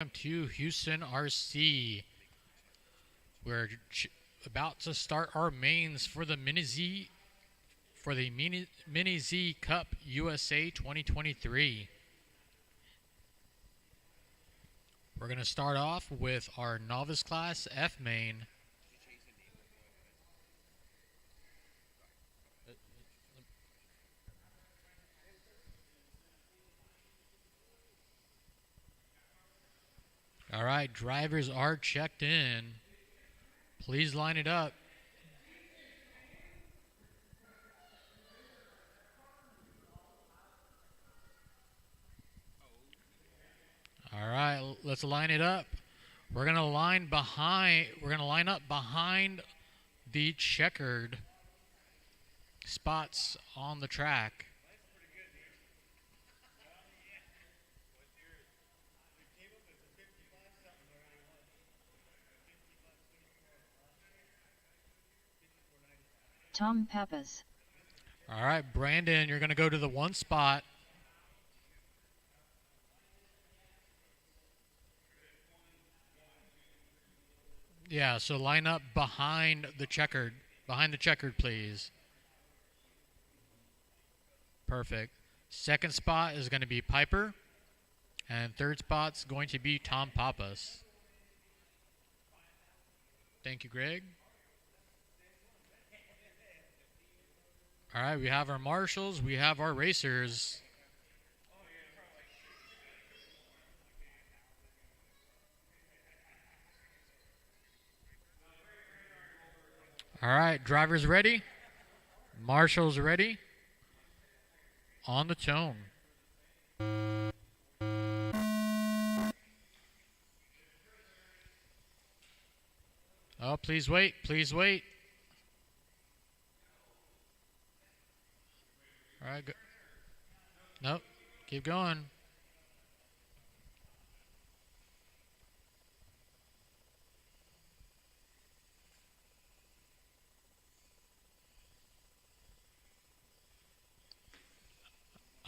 Welcome to Houston RC. We're about to start our mains for the Mini Z Cup USA 2023. We're going to start off with our Novice Class F main. All right, drivers are checked in. Please line it up. All right, let's line it up. We're going to line up behind the checkered spots on the track. Tom Pappas. All right, Brandon, you're going to go to the one spot. Yeah, so line up behind the checkered, please. Perfect. Second spot is going to be Piper, and third spot's going to be Tom Pappas. Thank you, Greg. All right, we have our marshals, we have our racers. All right, drivers ready? Marshals ready? On the tone. Oh, please wait, please wait. All right, go. Nope, keep going.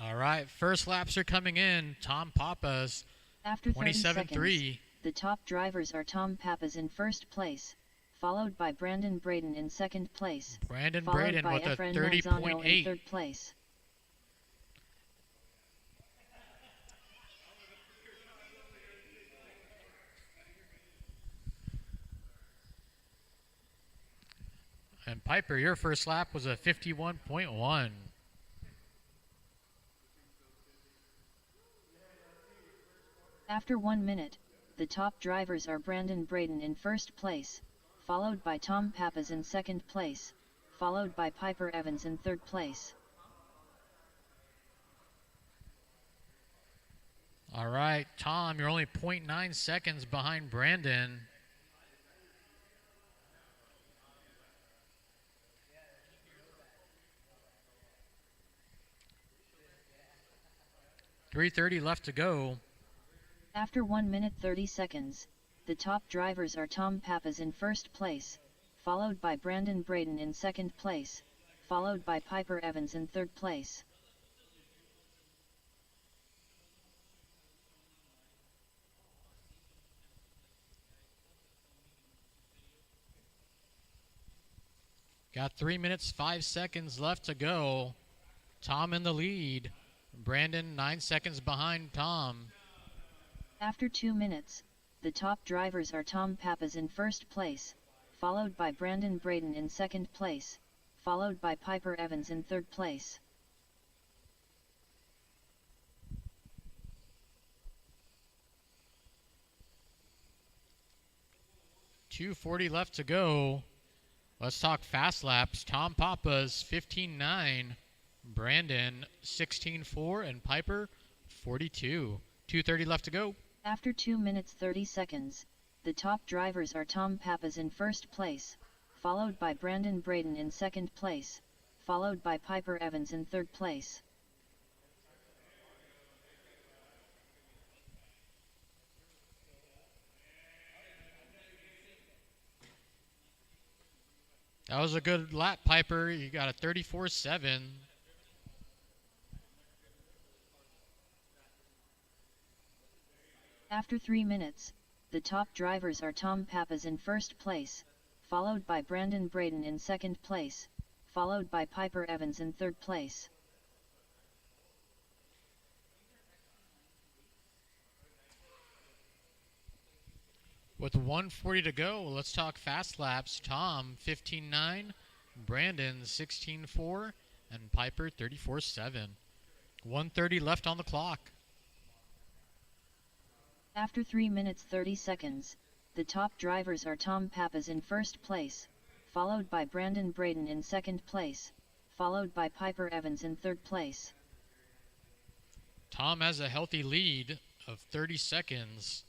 All right, first laps are coming in. Tom Pappas, After 27.3. seconds, the top drivers are Tom Pappas in first place, followed by Brandon Braden in second place, Brandon followed Braden by with a Efren Manzano in 30.8. third place. And Piper, your first lap was a 51.1. After 1 minute, the top drivers are Brandon Braden in first place, followed by Tom Pappas in second place, followed by Piper Evans in third place. All right, Tom, you're only 0.9 seconds behind Brandon. .330 left to go. After 1 minute 30 seconds, the top drivers are Tom Pappas in first place, followed by Brandon Braden in second place, followed by Piper Evans in third place. Got 3 minutes, 5 seconds left to go. Tom in the lead. Brandon 9 seconds behind Tom. After 2 minutes, the top drivers are Tom Pappas in first place, followed by Brandon Braden in second place, followed by Piper Evans in third place. .240 left to go. Let's talk fast laps. Tom Pappas 15.9, Brandon 16.4, and Piper 42. .230 left to go. After 2 minutes 30 seconds, the top drivers are Tom Pappas in first place, followed by Brandon Braden in second place, followed by Piper Evans in third place. That was a good lap, Piper. You got a 34.7. After 3 minutes, the top drivers are Tom Pappas in first place, followed by Brandon Braden in second place, followed by Piper Evans in third place. With 1:40 to go, let's talk fast laps. Tom 15.9, Brandon 16.4, and Piper 34.7. 1:30 left on the clock. After 3 minutes 30 seconds, the top drivers are Tom Pappas in first place, followed by Brandon Braden in second place, followed by Piper Evans in third place. Tom has a healthy lead of 30 seconds.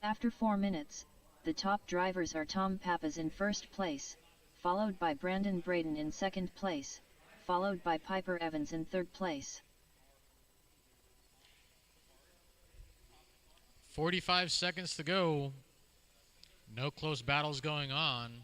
After 4 minutes, the top drivers are Tom Pappas in first place, followed by Brandon Braden in second place, followed by Piper Evans in third place. 45 seconds to go. No close battles going on.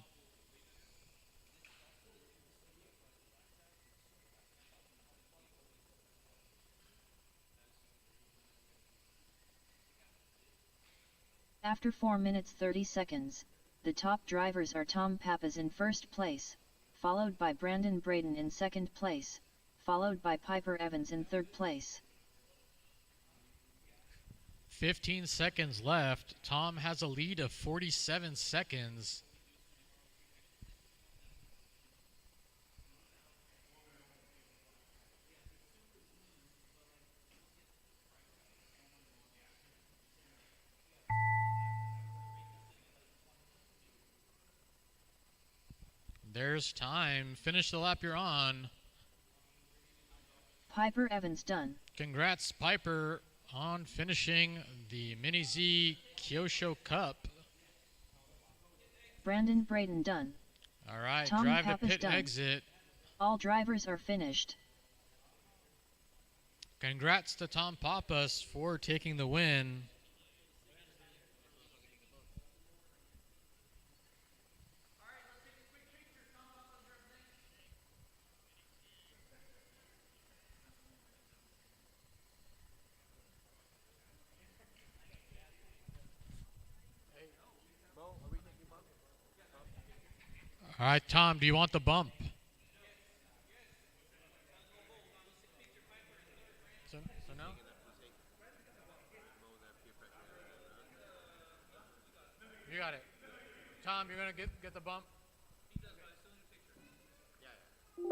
After 4 minutes 30 seconds, the top drivers are Tom Pappas in first place, followed by Brandon Braden in second place, followed by Piper Evans in third place. 15 seconds left. Tom has a lead of 47 seconds. There's time. Finish the lap you're on. Piper Evans done. Congrats, Piper, on finishing the Mini Z Kyosho Cup. Brandon Braden done. All right, Tom drive Pappas to pit done. exit. All drivers are finished. Congrats to Tom Pappas for taking the win. All right, Tom, do you want the bump? So no? You got it. Tom, you're going to get the bump? He's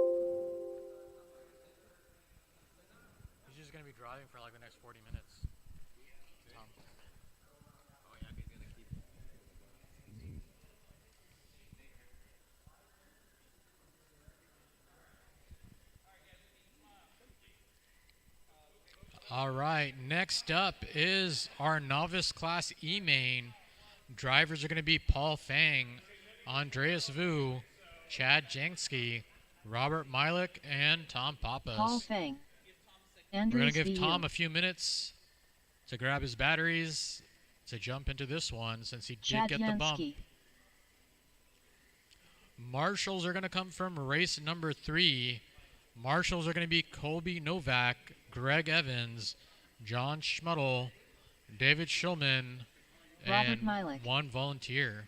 just going to be driving for like the next 40 minutes. Tom. All right, next up is our Novice Class E main. Drivers are going to be Paul Fang, Andreas Vu, Chad Jansky, Robert Milik, and Tom Pappas. Paul Fang. We're Andreas going to give VU. Tom a few minutes to grab his batteries to jump into this one since he Chad did get the bump. Jansky. Marshals are going to come from race number 3. Marshals are going to be Colby Novak, Greg Evans, John Schmuddle, David Schulman, Robert and Milik. one volunteer.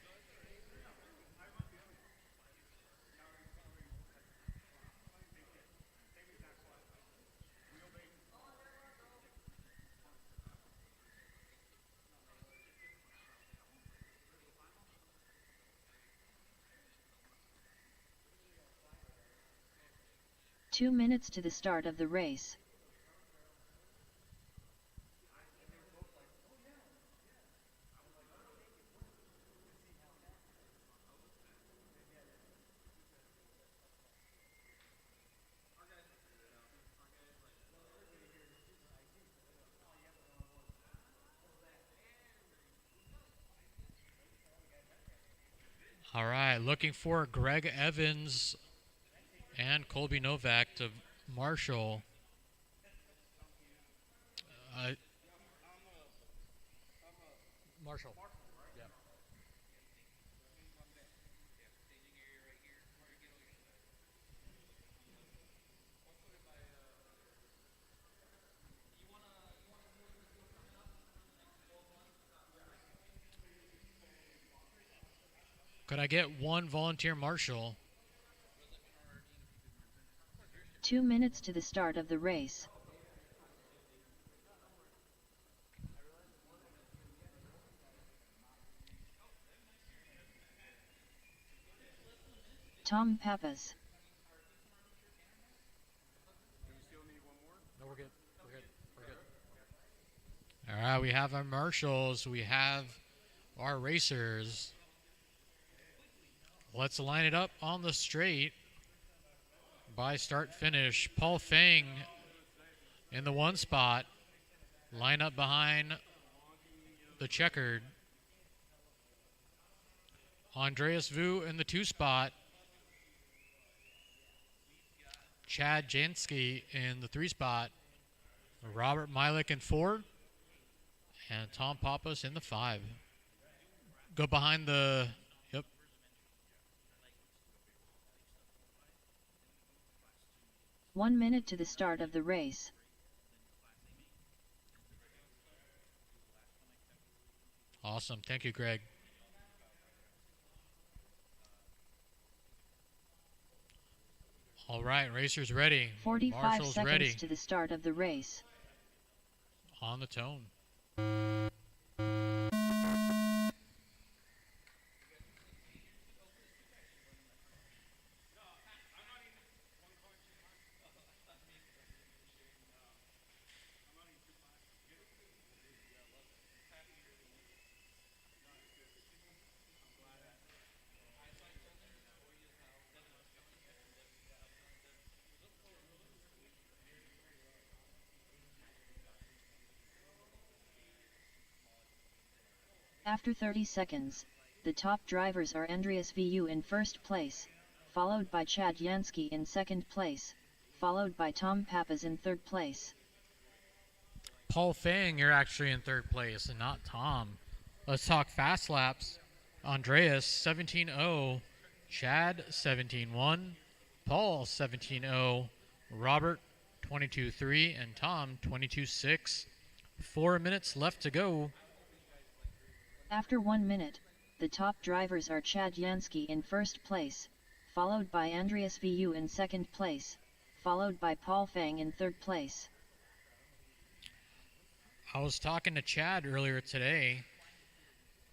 Two minutes to the start of the race. All right, looking for Greg Evans and Colby Novak to marshal. Marshall. Yep. Could I get one volunteer marshal? 2 minutes to the start of the race. Tom Pappas. No, we're good. We're good. We're good. All right, we have our marshals. We have our racers. Let's line it up on the straight by start finish. Paul Fang in the 1 spot. Line up behind the checkered. Andreas Vu in the 2 spot. Chad Jansky in the 3 spot. Robert Milik in 4. And Tom Pappas in the 5. Go behind the... Yep. One minute to the start of the race. Awesome. Thank you, Greg. All right, racers ready. 45 Marshals seconds ready. to the start of the race. On the tone. After 30 seconds, the top drivers are Andreas Vu in first place, followed by Chad Jansky in second place, followed by Tom Pappas in third place. Paul Fang, you're actually in third place and not Tom. Let's talk fast laps. Andreas 17.0, Chad 17.1, Paul 17.0, Robert 22.3, and Tom 22.6. 4 minutes left to go. After 1 minute, the top drivers are Chad Jansky in first place, followed by Andreas Vu in second place, followed by Paul Fang in third place. I was talking to Chad earlier today.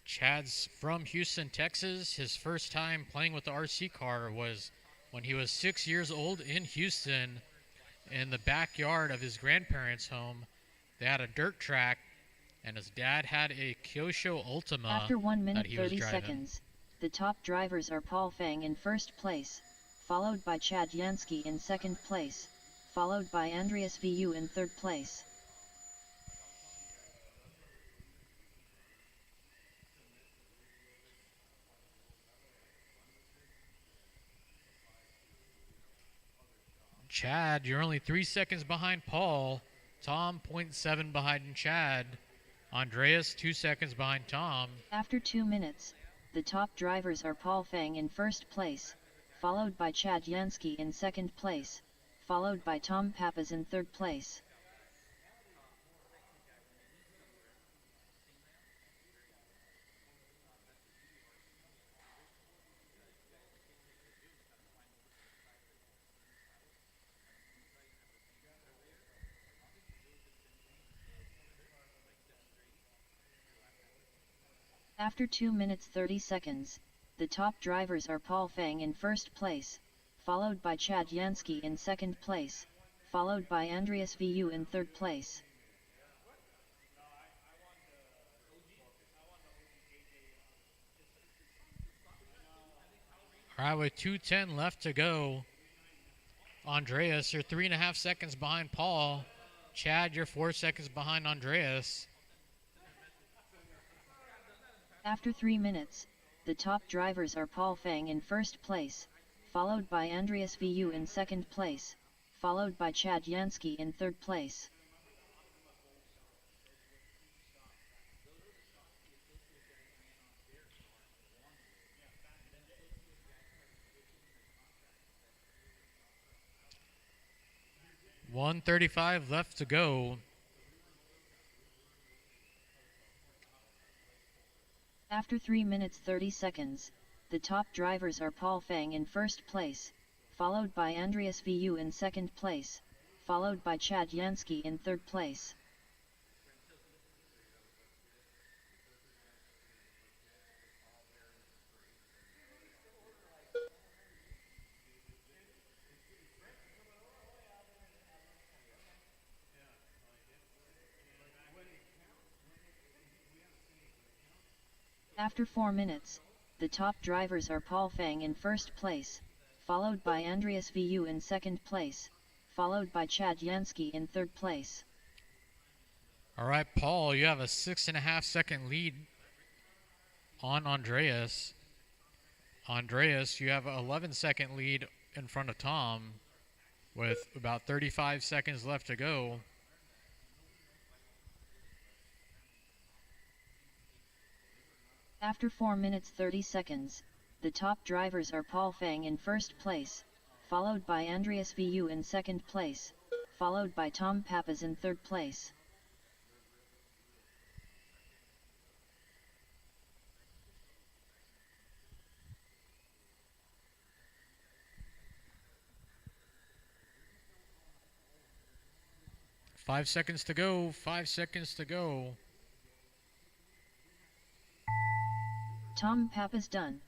Chad's from Houston, Texas. His first time playing with the RC car was when he was 6 years old in Houston in the backyard of his grandparents' home. They had a dirt track, and his dad had a Kyosho Ultima. After 1 minute that he was 30 driving. seconds, the top drivers are Paul Fang in first place, followed by Chad Jansky in second place, followed by Andreas Vu in third place. Chad, you're only 3 seconds behind Paul. Tom, 0.7 behind Chad. Andreas, 2 seconds behind Tom. After 2 minutes, the top drivers are Paul Fang in first place, followed by Chad Jansky in second place, followed by Tom Pappas in third place. After 2 minutes 30 seconds, the top drivers are Paul Fang in first place, followed by Chad Jansky in second place, followed by Andreas Vu in third place. All right, with 2:10 left to go. Andreas, you're 3.5 seconds behind Paul. Chad, you're 4 seconds behind Andreas. After 3 minutes, the top drivers are Paul Fang in first place, followed by Andreas Vu in second place, followed by Chad Jansky in third place. 1:35 left to go. After 3 minutes 30 seconds, the top drivers are Paul Fang in first place, followed by Andreas Vu in second place, followed by Chad Yansky in third place. After 4 minutes, the top drivers are Paul Fang in first place, followed by Andreas Vu in second place, followed by Chad Yansky in third place. All right, Paul, you have a 6.5 second lead on Andreas. Andreas, you have an 11-second lead in front of Tom with about 35 seconds left to go. After 4 minutes 30 seconds, the top drivers are Paul Fang in first place, followed by Andreas Vu in second place, followed by Tom Pappas in third place. Five seconds to go. 5 seconds to go. Tom Pappas done.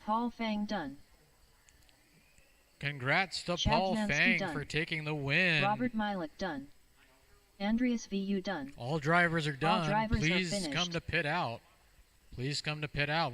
Paul Fang done. Congrats to Chad Paul Yansky Fang done. for taking the win. Robert Milik done. Andreas Vu done. All drivers are done. All drivers Please are finished. come to pit out. Please come to pit out.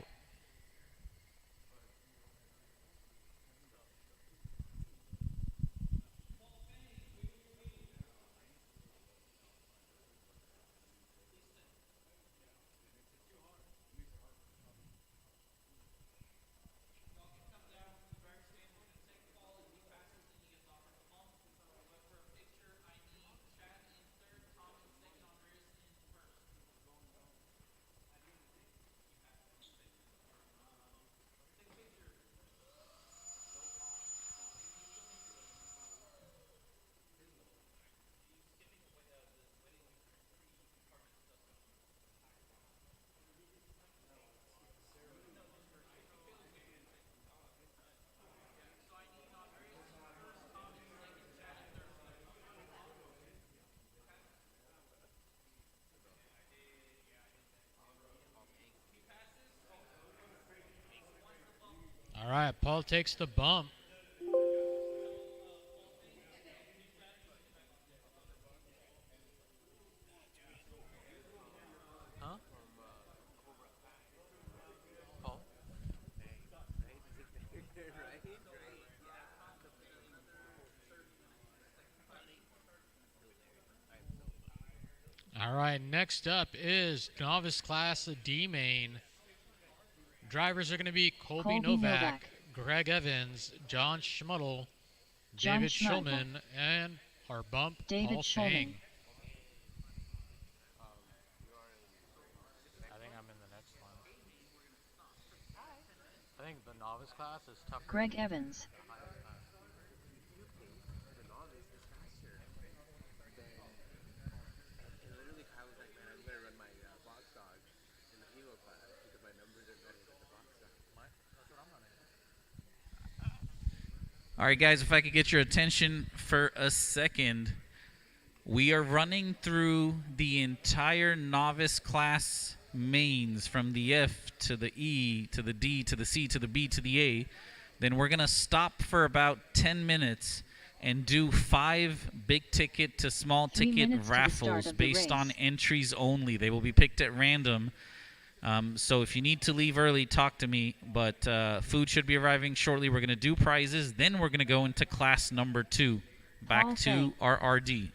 All right, Paul takes the bump. Huh? Paul? All right, next up is Novice Class D main. Drivers are going to be Colby Novak, Greg Evans, John Schmuddle, David Schulman, and our bump, David Paul Schulman. Fang. I think I'm in the next one. I think the novice class is tough. Greg Evans. All right, guys, if I could get your attention for a second. We are running through the entire novice class mains from the F to the E to the D to the C to the B to the A. Then we're going to stop for about 10 minutes and do 5 big ticket to small ticket raffles based on entries only. They will be picked at random. So if you need to leave early, talk to me. But food should be arriving shortly. We're going to do prizes. Then we're going to go into class number 2. Back to our RD.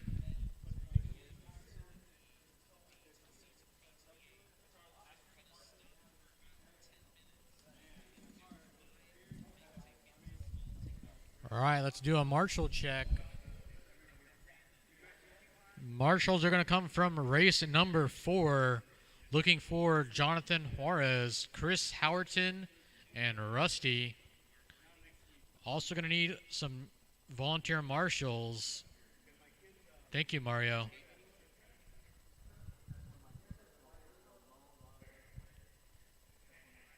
All right, let's do a marshal check. Marshals are going to come from race number 4. Looking for Jonathan Juarez, Chris Howerton, and Rusty. Also going to need some volunteer marshals. Thank you, Mario.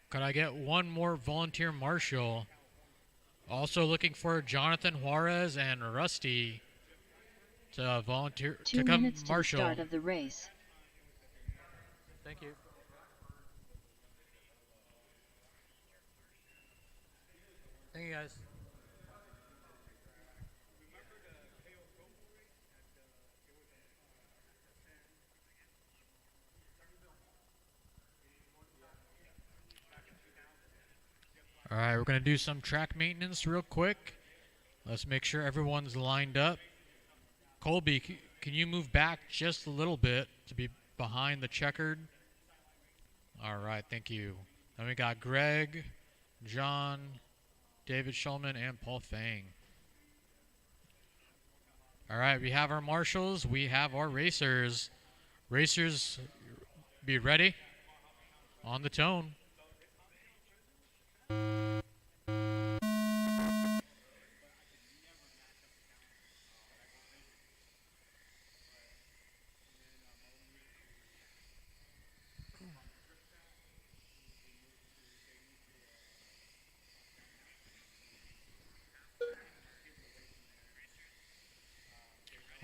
Could I get one more volunteer marshal? Also looking for Jonathan Juarez and Rusty to volunteer 2 to come minutes to the marshal. start of the race. Thank you. Thank you, guys. All right, we're going to do some track maintenance real quick. Let's make sure everyone's lined up. Colby, can you move back just a little bit to be behind the checkered? All right, thank you. Then we got Greg, John, David Shulman, and Paul Fang. All right, we have our marshals. We have our racers. Racers, be ready. On the tone.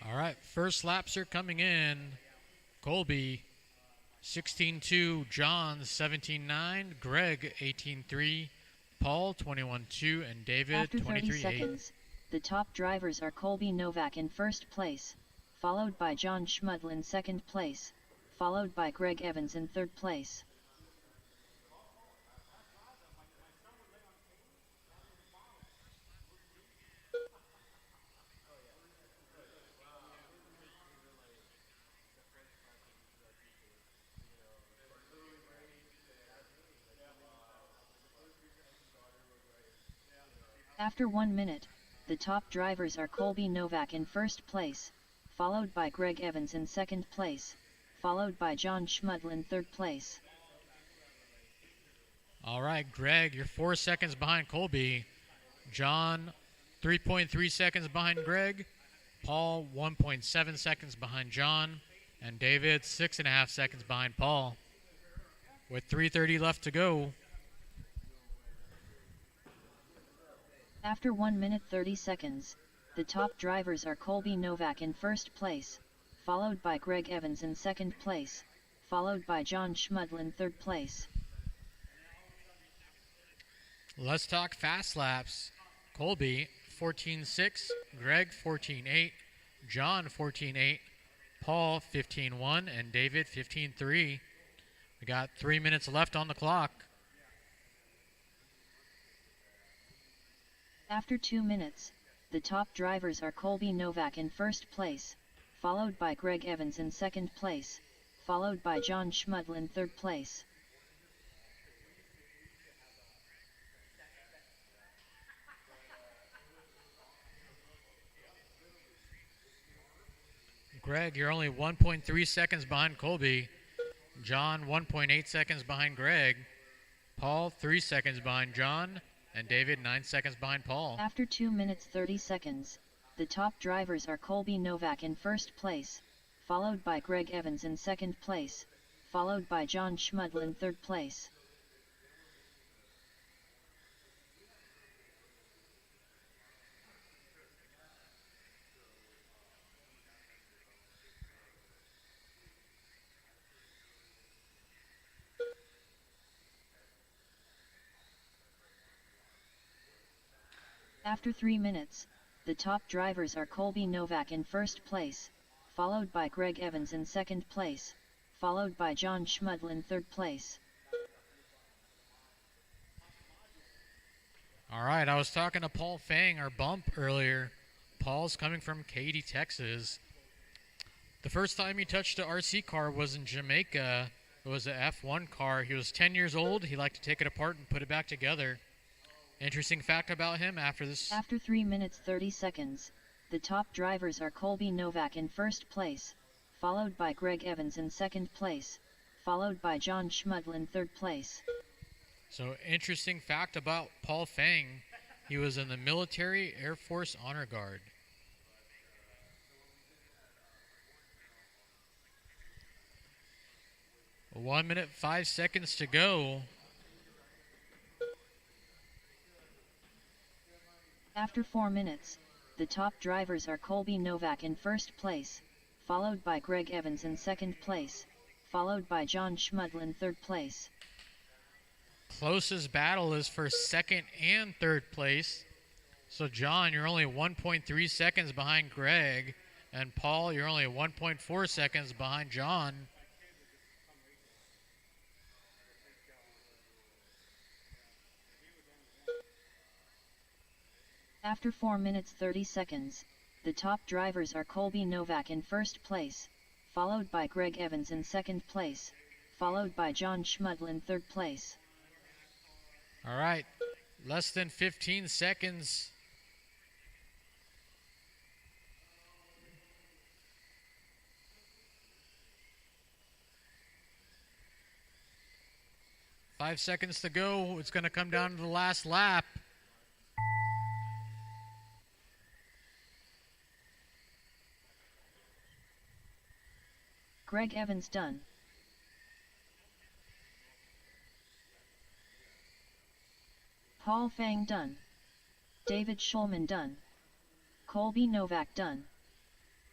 All right, first laps are coming in. Colby, 16.2, John, 17.9, Greg, 18.3, Paul, 21.2, and David, After 30 23.8. seconds, the top drivers are Colby Novak in first place, followed by John Schmudl in second place, followed by Greg Evans in third place. After 1 minute, the top drivers are Colby Novak in first place, followed by Greg Evans in second place, followed by John Schmudl in third place. All right, Greg, you're 4 seconds behind Colby. John, 3.3 seconds behind Greg. Paul, 1.7 seconds behind John. And David, 6.5 seconds behind Paul. With 3:30 left to go. After 1 minute 30 seconds, the top drivers are Colby Novak in first place, followed by Greg Evans in second place, followed by John Schmudl in third place. Let's talk fast laps. Colby, 14.6. Greg, 14.8. John, 14.8. Paul, 15.1. And David, 15.3. We got 3 minutes left on the clock. After 2 minutes, the top drivers are Colby Novak in first place, followed by Greg Evans in second place, followed by John Schmudl in third place. Greg, you're only 1.3 seconds behind Colby. John, 1.8 seconds behind Greg. Paul, 3 seconds behind John. And David, 9 seconds behind Paul. After 2 minutes 30 seconds, the top drivers are Colby Novak in first place, followed by Greg Evans in second place, followed by John Schmudl in third place. After 3 minutes, the top drivers are Colby Novak in first place, followed by Greg Evans in second place, followed by John Schmudl in third place. All right, I was talking to Paul Fang, our bump, earlier. Paul's coming from Katy, Texas. The first time he touched a RC car was in Jamaica. It was an F1 car. He was 10 years old. He liked to take it apart and put it back together. Interesting fact about him after this. After 3 minutes 30 seconds, the top drivers are Colby Novak in first place, followed by Greg Evans in second place, followed by John Schmudl in third place. So, interesting fact about Paul Fang. He was in the Military Air Force Honor Guard. 1 minute, 5 seconds to go. After 4 minutes, the top drivers are Colby Novak in first place, followed by Greg Evans in second place, followed by John Schmudl in third place. Closest battle is for second and third place. So, John, you're only 1.3 seconds behind Greg. And, Paul, you're only 1.4 seconds behind John. After 4 minutes 30 seconds, the top drivers are Colby Novak in first place, followed by Greg Evans in second place, followed by John Schmudl in third place. All right, less than 15 seconds. Five seconds to go. It's going to come down to the last lap. Greg Evans done. Paul Fang done. David Schulman done. Colby Novak done.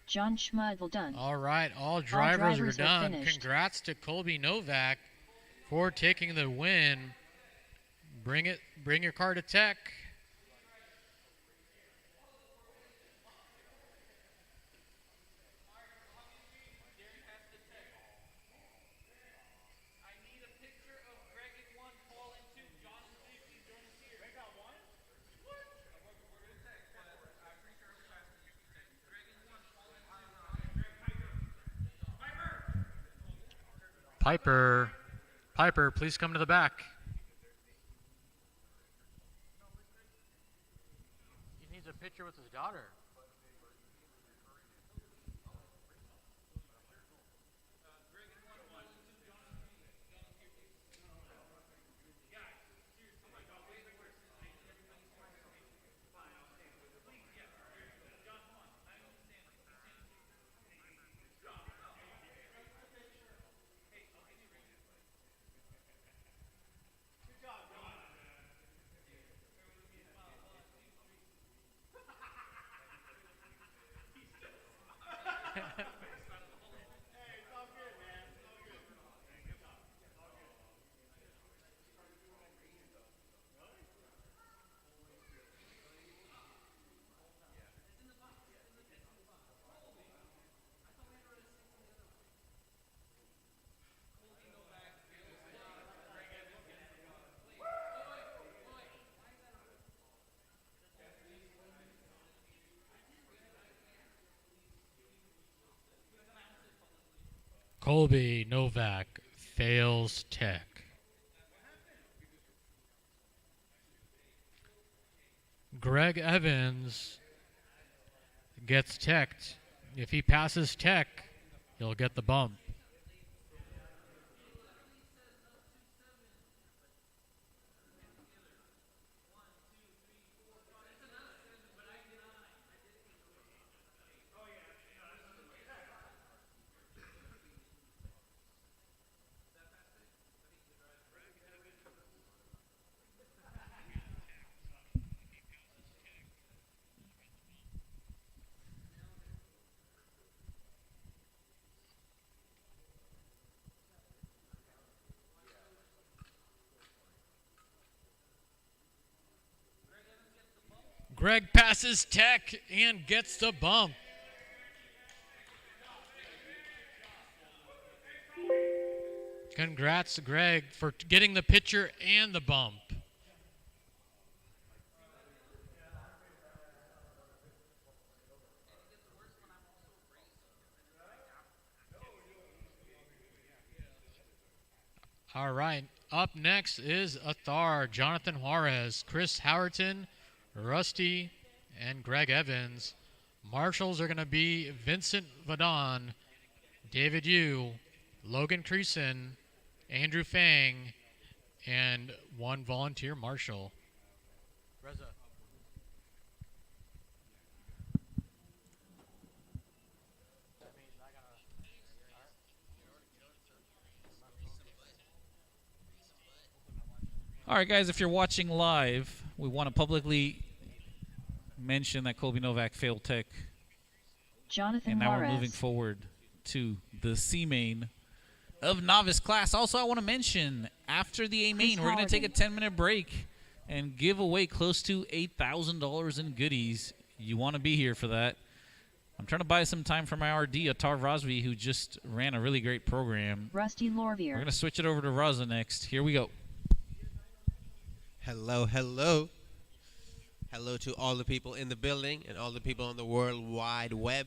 John Schmudl done. All right, all drivers are done. Finished. Congrats to Colby Novak for taking the win. Bring your car to tech. Piper, please come to the back. He needs a picture with his daughter. Colby Novak fails tech. Greg Evans gets teched. If he passes tech, he'll get the bump. Greg passes tech and gets the bump. Congrats to Greg for getting the picture and the bump. All right, up next is Athar, Jonathan Juarez, Chris Howerton, Rusty, and Greg Evans. Marshals are going to be Vincent Vadon, David Yu, Logan Creason, Andrew Fang, and one volunteer marshal. Reza. All right, guys, if you're watching live, we want to publicly mention that Colby Novak failed tech. Jonathan And now Juarez. we're moving forward to the C main of novice class. Also, I want to mention, after the A main, we're going to take a 10-minute break and give away close to $8,000 in goodies. You want to be here for that. I'm trying to buy some time for my RD, Atar Rosby, who just ran a really great program. Rusty Lorvier. We're going to switch it over to Raza next. Here we go. Hello, hello. Hello to all the people in the building and all the people on the World Wide Web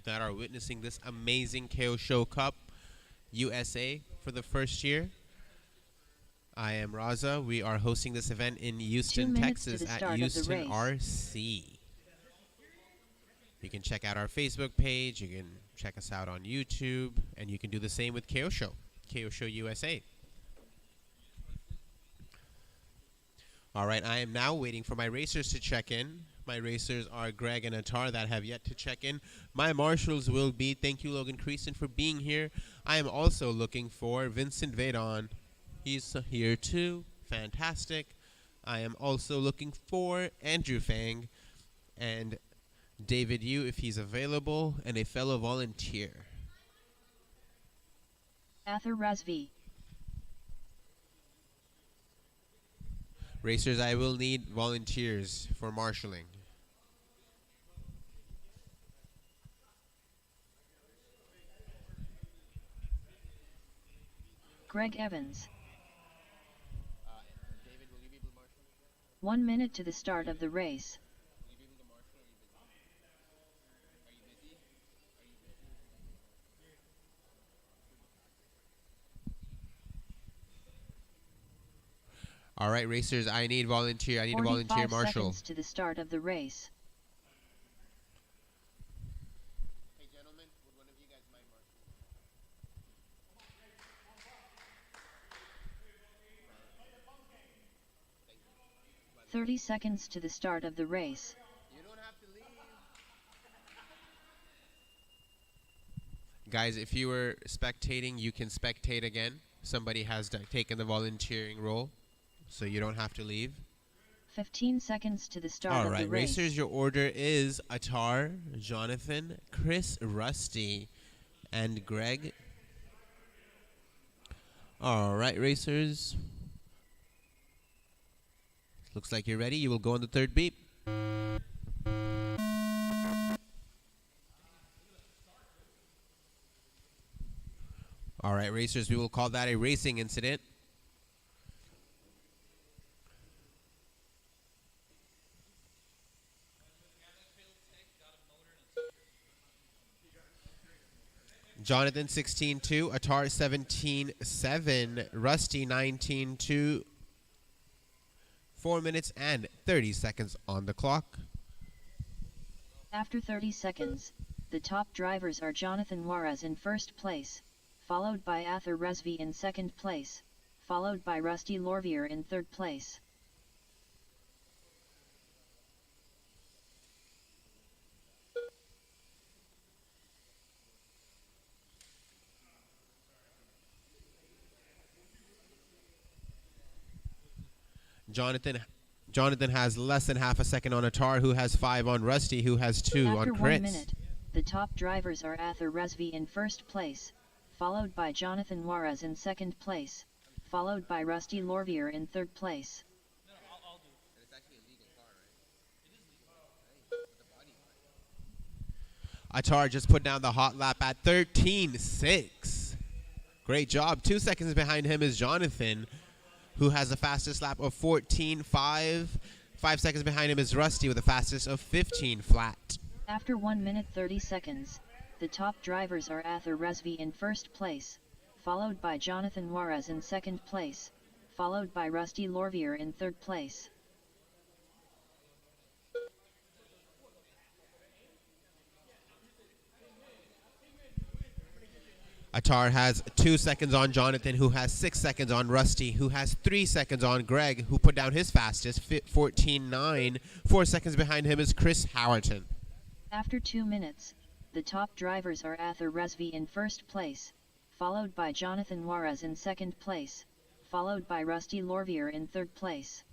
that are witnessing this amazing KO Show Cup USA for the first year. I am Raza. We are hosting this event in Houston, Texas at Houston RC. You can check out our Facebook page. You can check us out on YouTube. And you can do the same with KO Show USA. All right, I am now waiting for my racers to check in. My racers are Greg and Atar that have yet to check in. My marshals will be, thank you, Logan Creason, for being here. I am also looking for Vincent Vadon. He's here too. Fantastic. I am also looking for Andrew Fang and David Yu, if he's available, and a fellow volunteer. Ather Razvi. Racers, I will need volunteers for marshalling. Greg Evans. David, will you be able to marshal? 1 minute to the start of the race. Will you be able to marshal? Are you busy? All right, racers, I need volunteer. I need a volunteer 45 marshal. seconds to the start of the race. Hey, gentlemen, would one of you guys mind marshaling? 30 seconds to the start of the race. You don't have to leave. Guys, if you were spectating, you can spectate again. Somebody has taken the volunteering role, so you don't have to leave. 15 seconds to the start All of the right, race. racers, your order is Atar, Jonathan, Chris, Rusty, and Greg. All right, racers. Looks like you're ready. You will go on the third beep. All right, racers, we will call that a racing incident. Jonathan 16-2, Atar 17-7, Rusty 19-2. 4 minutes and 30 seconds on the clock. After 30 seconds, the top drivers are Jonathan Juarez in first place, followed by Ather Resvi in second place, followed by Rusty Lorvier in third place. Jonathan has less than half a second on Atar, who has 5 on Rusty, who has 2 After on 1 Chris. minute, the top drivers are Ather Resvi in first place, followed by Jonathan Juarez in second place, followed by Rusty Lorvier in third place. Atar just put down the hot lap at 13.6. Great job. 2 seconds behind him is Jonathan, who has the fastest lap of 14.5. 5 seconds behind him is Rusty with the fastest of 15 flat. After 1 minute 30 seconds, the top drivers are Ather Resvi in first place, followed by Jonathan Juarez in second place, followed by Rusty Lorvier in third place. Atar has 2 seconds on Jonathan, who has 6 seconds on Rusty, who has 3 seconds on Greg, who put down his fastest, 14.9. 4 seconds behind him is Chris Howerton. After 2 minutes, the top drivers are Ather Resvi in first place, followed by Jonathan Juarez in second place, followed by Rusty Lorvier in third place.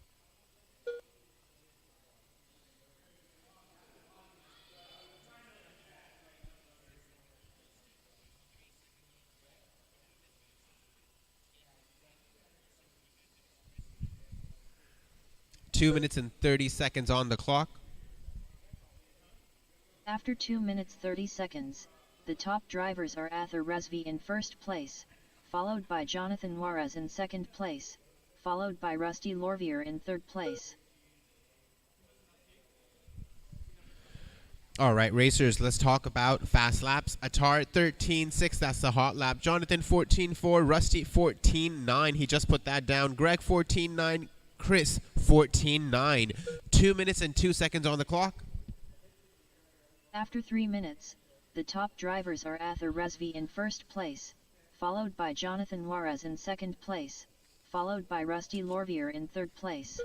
Two minutes and 30 seconds on the clock. After 2 minutes 30 seconds, the top drivers are Ather Resvi in first place, followed by Jonathan Juarez in second place, followed by Rusty Lorvier in third place. All right, racers, let's talk about fast laps. Atar 13.6, that's the hot lap. Jonathan 14.4, Rusty 14.9. He just put that down. Greg 14.9, Chris 14.9. 2 minutes and 2 seconds on the clock. After 3 minutes, the top drivers are Ather Resvi in first place, followed by Jonathan Juarez in second place, followed by Rusty Lorvier in third place.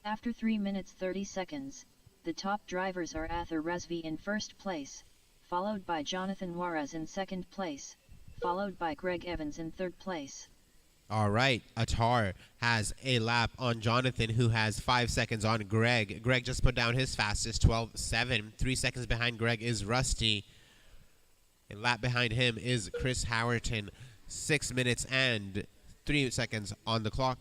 After 3 minutes 30 seconds, the top drivers are Ather Resvi in first place, followed by Jonathan Juarez in second place, followed by Greg Evans in third place. All right, Atar has a lap on Jonathan, who has 5 seconds on Greg. Greg just put down his fastest, 12.7. 3 seconds behind Greg is Rusty. A lap behind him is Chris Howerton. 6 minutes and 3 seconds on the clock.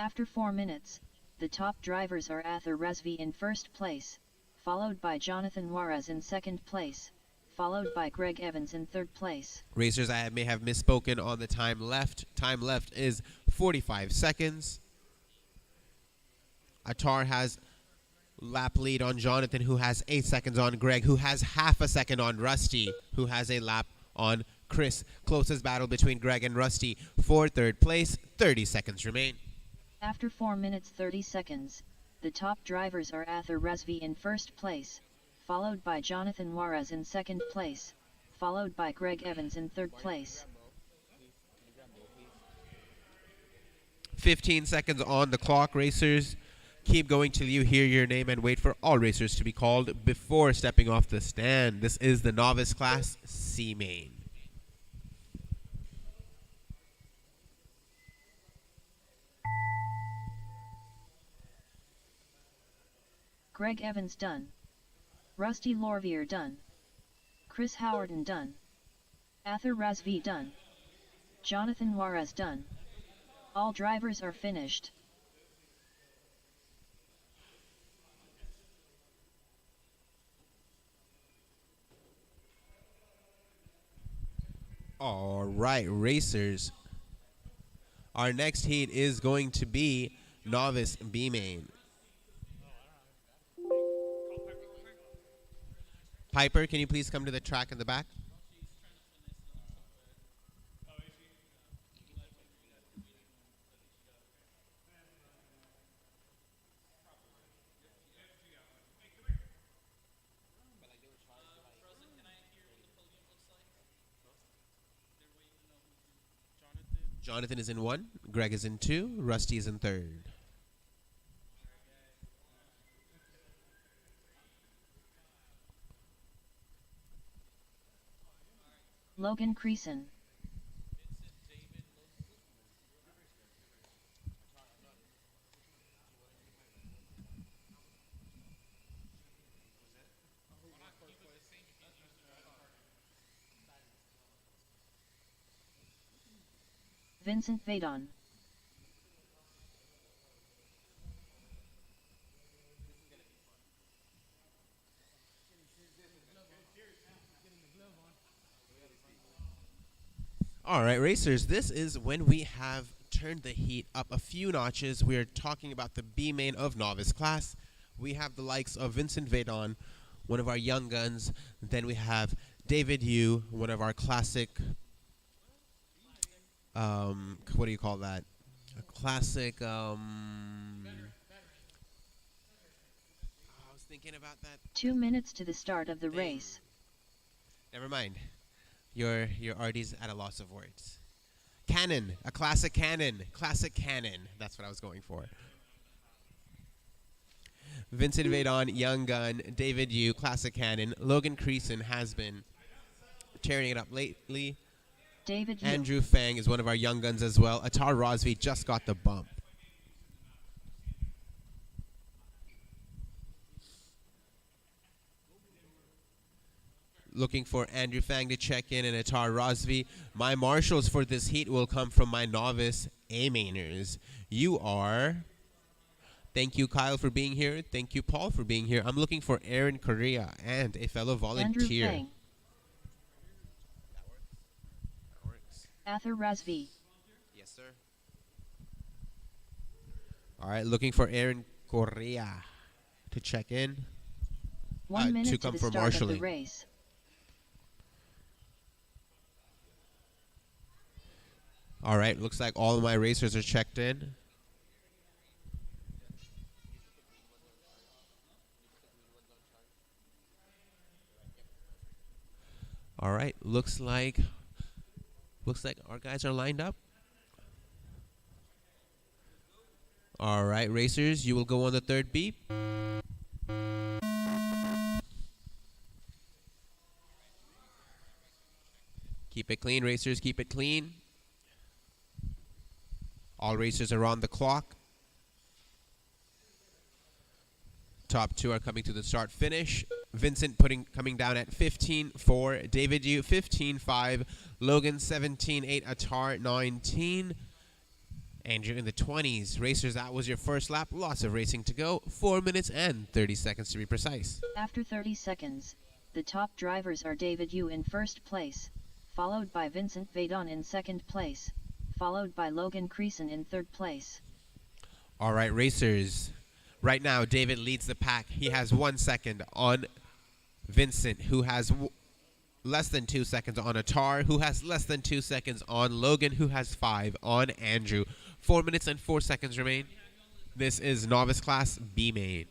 After 4 minutes, the top drivers are Ather Resvi in first place, followed by Jonathan Juarez in second place, followed by Greg Evans in third place. Racers, I may have misspoken on the time left. Time left is 45 seconds. Atar has lap lead on Jonathan, who has 8 seconds on Greg, who has half a second on Rusty, who has a lap on Chris. Closest battle between Greg and Rusty for third place. 30 seconds remain. After 4 minutes 30 seconds, the top drivers are Ather Resvi in first place, followed by Jonathan Juarez in second place, followed by Greg Evans in third place. 15 seconds on the clock, racers. Keep going till you hear your name and wait for all racers to be called before stepping off the stand. This is the Novice Class C main. Greg Evans done. Rusty Lorvier done. Chris Howerton done. Ather Resvi done. Jonathan Juarez done. All drivers are finished. All right, racers. Our next heat is going to be Novice B main. Piper, can you please come to the track in the back? Jonathan is in 1, Greg is in 2, Rusty is in 3rd. Logan Creason. Vincent Vadon. All right, racers, this is when we have turned the heat up a few notches. We are talking about the B main of Novice Class. We have the likes of Vincent Vadon, one of our young guns. Then we have David Yu, one of our classic, what do you call that? A classic, I was thinking about that. 2 minutes to the start of the race. Never mind. Your RD's at a loss of words. Cannon, a classic cannon. Classic cannon. That's what I was going for. Vincent Vadon, Young Gun, David Yu, classic cannon. Logan Creason has been tearing it up lately. David Yu. Andrew Fang is one of our young guns as well. Atar Rosvi just got the bump. Looking for Andrew Fang to check in and Atar Rosvi. My marshals for this heat will come from my Novice A mainers. You are... Thank you, Kyle, for being here. Thank you, Paul, for being here. I'm looking for Aaron Correa and a fellow volunteer. Andrew Fang. That works. Athar Razvi. Yes, sir. All right, looking for Aaron Correa to check in. 1 minute to to come the for start of the marshalling. race. All right, looks like all of my racers are checked in. All right, looks like our guys are lined up. All right, racers, you will go on the third beep. Keep it clean, racers, keep it clean. All racers are on the clock. Top two are coming to the start finish. Vincent coming down at 15.4. David Yu 15.5. Logan 17.8. Atar 19. Andrew in the 20s. Racers, that was your first lap. Lots of racing to go. 4 minutes and 30 seconds to be precise. After 30 seconds, the top drivers are David Yu in first place, followed by Vincent Vadon in second place, followed by Logan Creason in third place. All right, racers. Right now, David leads the pack. He has 1 second on Vincent, who has less than 2 seconds on Atar, who has less than 2 seconds on Logan, who has 5 on Andrew. 4 minutes and 4 seconds remain. This is Novice Class B main.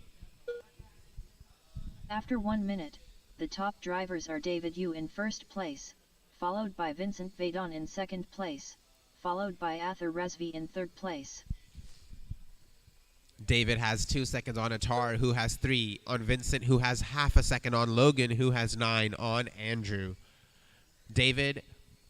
After 1 minute, the top drivers are David Yu in first place, followed by Vincent Vadon in second place, followed by Athar Razvi in third place. David has 2 seconds on Atar, who has 3 on Vincent, who has half a second on Logan, who has 9 on Andrew. David,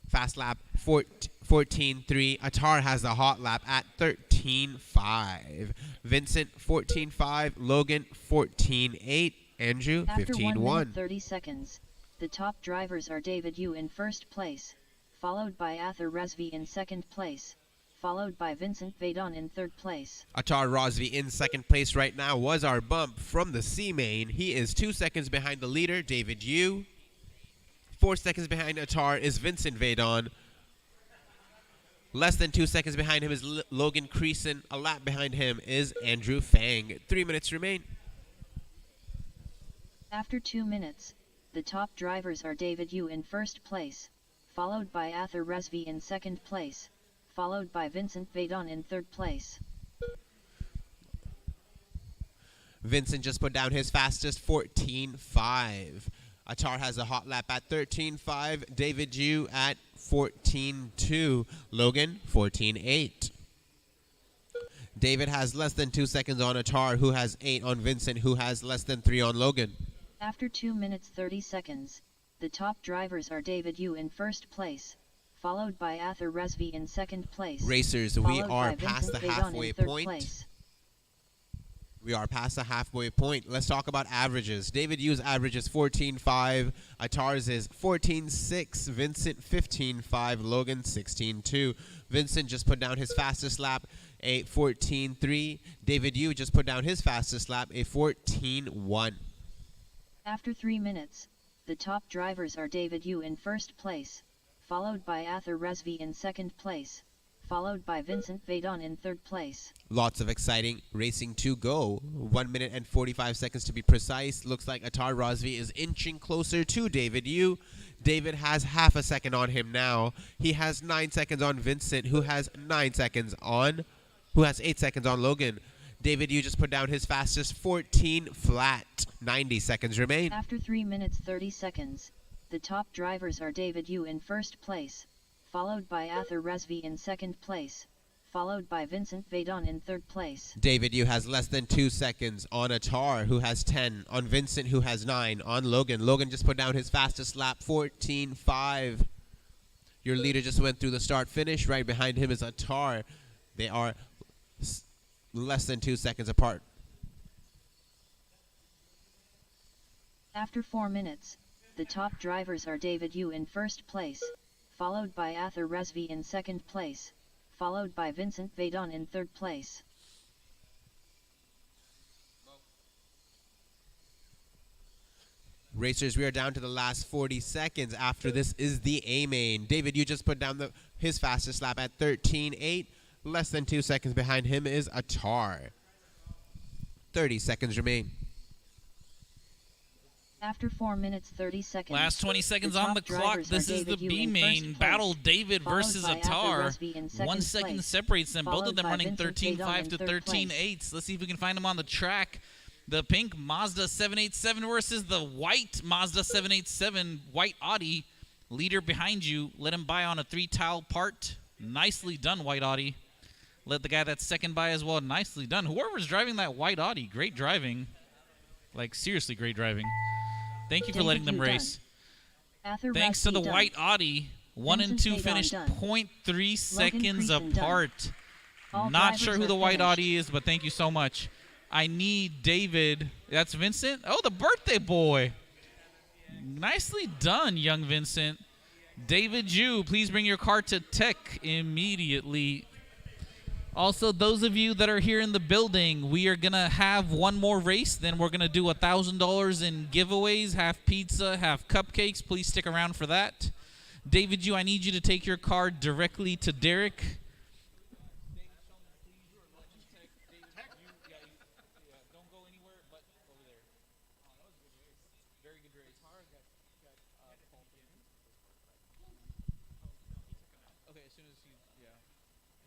fast lap 14.3. Atar has the hot lap at 13.5. Vincent 14.5. Logan 14.8. Andrew After 1 minute 15.1. 30 seconds, the top drivers are David Yu in first place, followed by Athar Razvi in second place, followed by Vincent Vadon in third place. Atar Rosvi in second place right now was our bump from the C main. He is 2 seconds behind the leader, David Yu. 4 seconds behind Atar is Vincent Vadon. Less than 2 seconds behind him is Logan Creason. A lap behind him is Andrew Fang. 3 minutes remain. After 2 minutes, the top drivers are David Yu in first place, followed by Athar Razvi in second place, followed by Vincent Vadon in third place. Vincent just put down his fastest 14.5. Atar has a hot lap at 13.5. David Yu at 14.2. Logan 14.8. David has less than 2 seconds on Atar, who has 8 on Vincent, who has less than 3 on Logan. After 2 minutes 30 seconds, the top drivers are David Yu in first place, followed by Athar Razvi in second place. Racers, we followed are by past Vincent the Vadon halfway in third point. place. We are past the halfway point. Let's talk about averages. David Yu's average is 14.5. Atar's is 14.6. Vincent 15.5. Logan 16.2. Vincent just put down his fastest lap, a 14.3. David Yu just put down his fastest lap, a 14.1. After 3 minutes, the top drivers are David Yu in first place, followed by Athar Razvi in second place, followed by Vincent Vadon in third place. Lots of exciting racing to go. 1 minute and 45 seconds to be precise. Looks like Atar Rosvi is inching closer to David Yu. David has half a second on him now. He has 9 seconds on Vincent, who has 8 seconds on Logan. David Yu just put down his fastest 14 flat. 90 seconds remain. After 3 minutes 30 seconds, the top drivers are David Yu in first place, followed by Arthur Resvi in second place, followed by Vincent Vaidon in third place. David Yu has less than 2 seconds on Atar, who has 10, on Vincent, who has 9, on Logan. Logan just put down his fastest lap, 14.5. Your leader just went through the start-finish. Right behind him is Atar. They are less than 2 seconds apart. After 4 minutes, the top drivers are David Yu in first place, followed by Arthur Resvi in second place, followed by Vincent Vaidon in third place. Racers, we are down to the last 40 seconds. After this is the A main. David Yu just put down his fastest lap at 13.8. Less than 2 seconds behind him is Atar. 30 seconds remain. After 4 minutes 30 seconds. Last 20 seconds on the clock. This is the B main battle. David versus Atar. 1 second separates them. Both of them running 13.5 to 13.8. Let's see if we can find them on the track. The pink Mazda 787 versus the white Mazda 787 white Audi. Leader behind you. Let him by on a 3-tile part. Nicely done, white Audi. Let the guy that's second by as well. Nicely done. Whoever's driving that white Audi, great driving. Like, seriously great driving. Thank you for letting them race. Thanks to the white Audi, 1 and 2 finished 0.3 seconds apart. Not sure who the white Audi is, but thank you so much. I need David. That's Vincent? Oh, the birthday boy. Nicely done, young Vincent. David Yu, please bring your car to tech immediately. Also, those of you that are here in the building, we are going to have one more race. Then we're going to do $1,000 in giveaways, half pizza, half cupcakes. Please stick around for that. David Yu, I need you to take your car directly to Derek.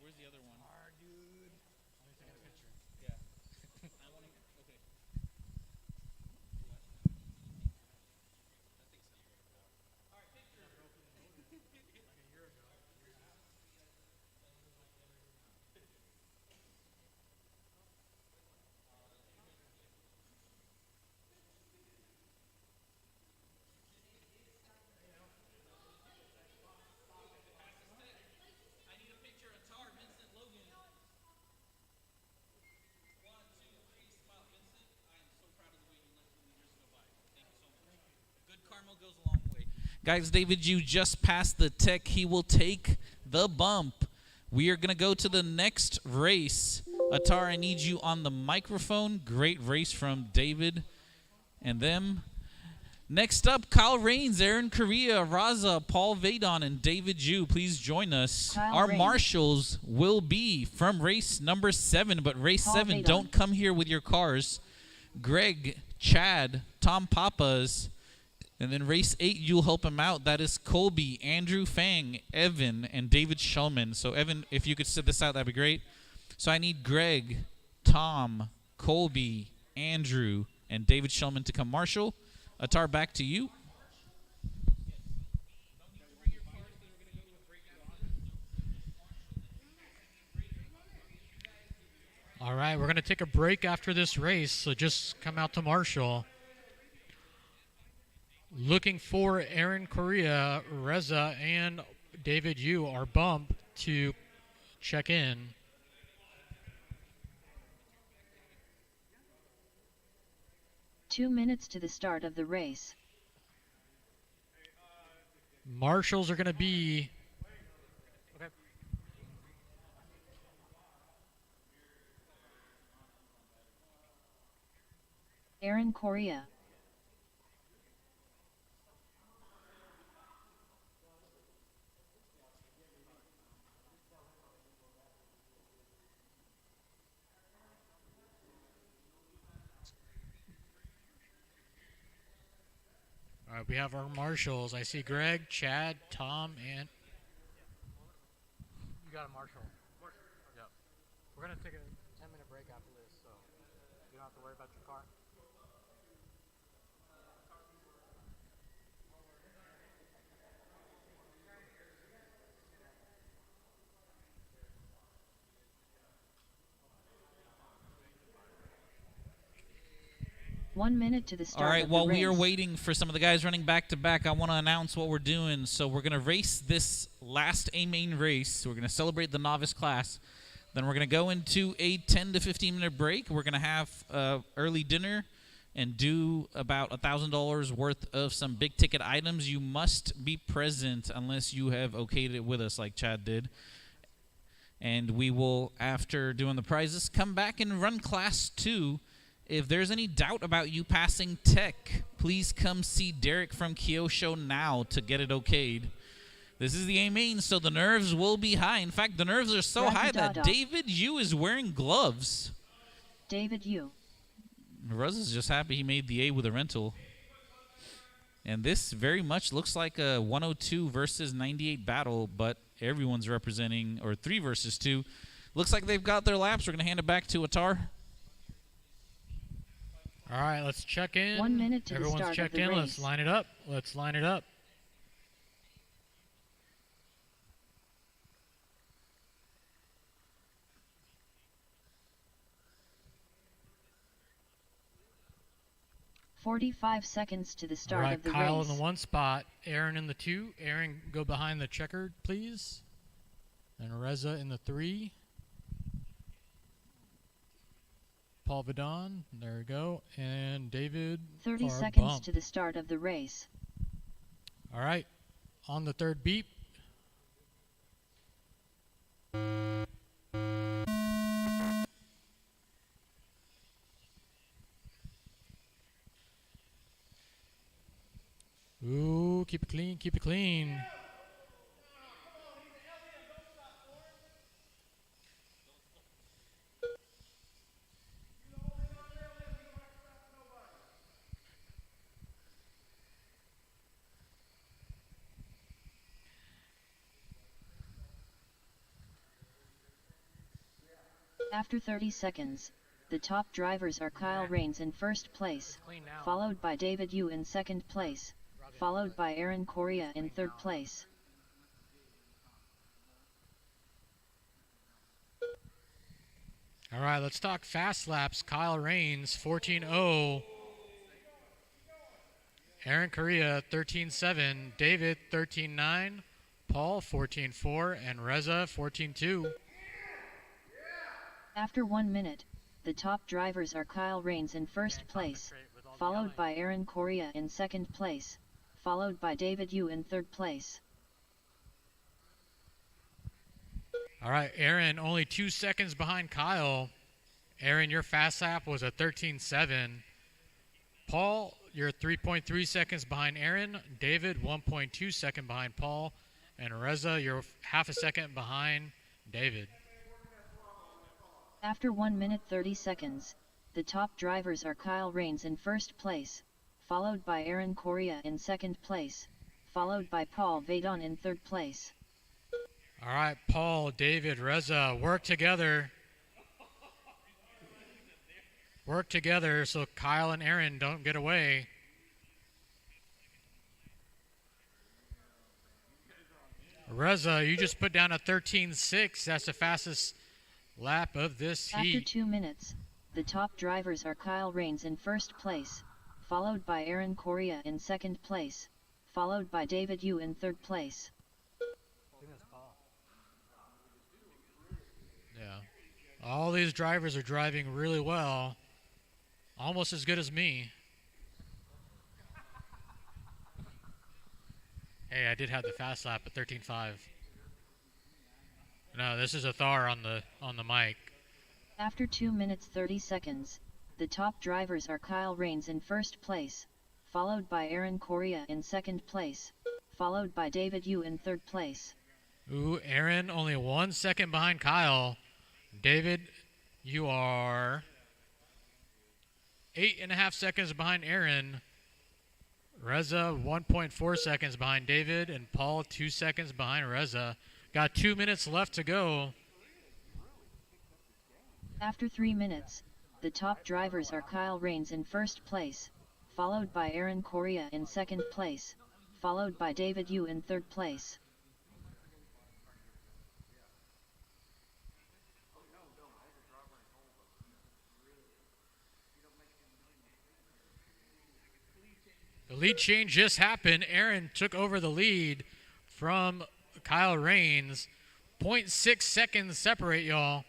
Where's the other one? Dude. Let me take a picture. Yeah. I want to. Okay. All right, picture. Like a year ago. I need a picture of Tar, Vincent, Logan. 1, 2, 3, smile, Vincent. I am so proud of the way you let the leaders go by. Thank you so much. Good karma goes a long way. Guys, David Yu just passed the tech. He will take the bump. We are going to go to the next race. Atar, I need you on the microphone. Great race from David and them. Next up, Kyle Rains, Aaron Correa, Raza, Paul Vaidon, and David Yu. Please join us. Our marshals will be from race number 7, but race 7, don't come here with your cars. Greg, Chad, Tom Papas, and then race 8, you'll help him out. That is Colby, Andrew Fang, Evan, and David Shulman. So, Evan, if you could sit this out, that'd be great. So I need Greg, Tom, Colby, Andrew, and David Shulman to come marshal. Atar, back to you. All right, we're going to take a break after this race, so just come out to marshal. Looking for Aaron Correa, Reza, and David Yu are bumped to check in. Two minutes to the start of the race. Marshals are going to be... Okay. Aaron Correa. All right, we have our marshals. I see Greg, Chad, Tom, and... You got a marshal. Yep. We're going to take a 10-minute break after this, so you don't have to worry about your car. 1 minute to the All start right, of the while race. we are waiting for some of the guys running back to back, I want to announce what we're doing. So we're going to race this last A main race. We're going to celebrate the novice class. Then we're going to go into a 10 to 15 minute break. We're going to have early dinner and do about $1,000 worth of some big ticket items. You must be present unless you have okayed it with us like Chad did. And we will, after doing the prizes, come back and run class 2. If there's any doubt about you passing tech, please come see Derek from Kyosho now to get it okayed. This is the A main, so the nerves will be high. In fact, the nerves are so high that David Yu is wearing gloves. David Yu. Ruz is just happy he made the A with a rental. And this very much looks like a 102 versus 98 battle, but everyone's representing, or 3 versus 2. Looks like they've got their laps. We're going to hand it back to Atar. All right, let's check in. 1 minute to the Everyone's start checked of the in. race. Let's line it up. Let's line it up. "45 seconds to the All start right, of the Kyle race. in the 1 spot, Aaron in the 2. Aaron, go behind the checkered, please. And Reza in the 3. Paul Vidon, there we go. And David 30 or seconds Bump. to the start of the race. All right, on the 3rd beep. Ooh, keep it clean, keep it clean. After 30 seconds, the top drivers are Kyle Rains in first place, Clean now. followed by David Yu in second place, followed by Aaron Correa in third place. All right, let's talk fast laps. Kyle Rains, 14.0. Aaron Correa, 13.7. David, 13.9. Paul, 14.4. And Reza, 14.2. After 1 minute, the top drivers are Kyle Rains in first place, followed by Aaron Correa in second place, followed by David Yu in third place. All right, Aaron, only 2 seconds behind Kyle. Aaron, your fast lap was a 13.7. Paul, you're 3.3 seconds behind Aaron. David, 1.2 second behind Paul. And Reza, you're half a second behind David. After 1 minute 30 seconds, the top drivers are Kyle Rains in first place, followed by Aaron Correa in second place, followed by Paul Vadon in third place. All right, Paul, David, Reza, work together. Work together so Kyle and Aaron don't get away. Reza, you just put down a 13.6. That's the fastest lap of this heat. After 2 minutes, the top drivers are Kyle Rains in first place, followed by Aaron Correa in second place, followed by David Yu in third place. Yeah. All these drivers are driving really well. Almost as good as me. Hey, I did have the fast lap at 13.5. No, this is a Thar on the mic. After 2 minutes 30 seconds, the top drivers are Kyle Rains in first place, followed by Aaron Correa in second place, followed by David Yu in third place. Ooh, Aaron only 1 second behind Kyle. David, you are 8.5 seconds behind Aaron. Reza, 1.4 seconds behind David. And Paul, 2 seconds behind Reza. Got 2 minutes left to go. After 3 minutes, the top drivers are Kyle Rains in first place, followed by Aaron Correa in second place, followed by David Yu in third place. lead change just happened. Aaron took over the lead from Kyle Rains. 0.6 seconds separate, y'all.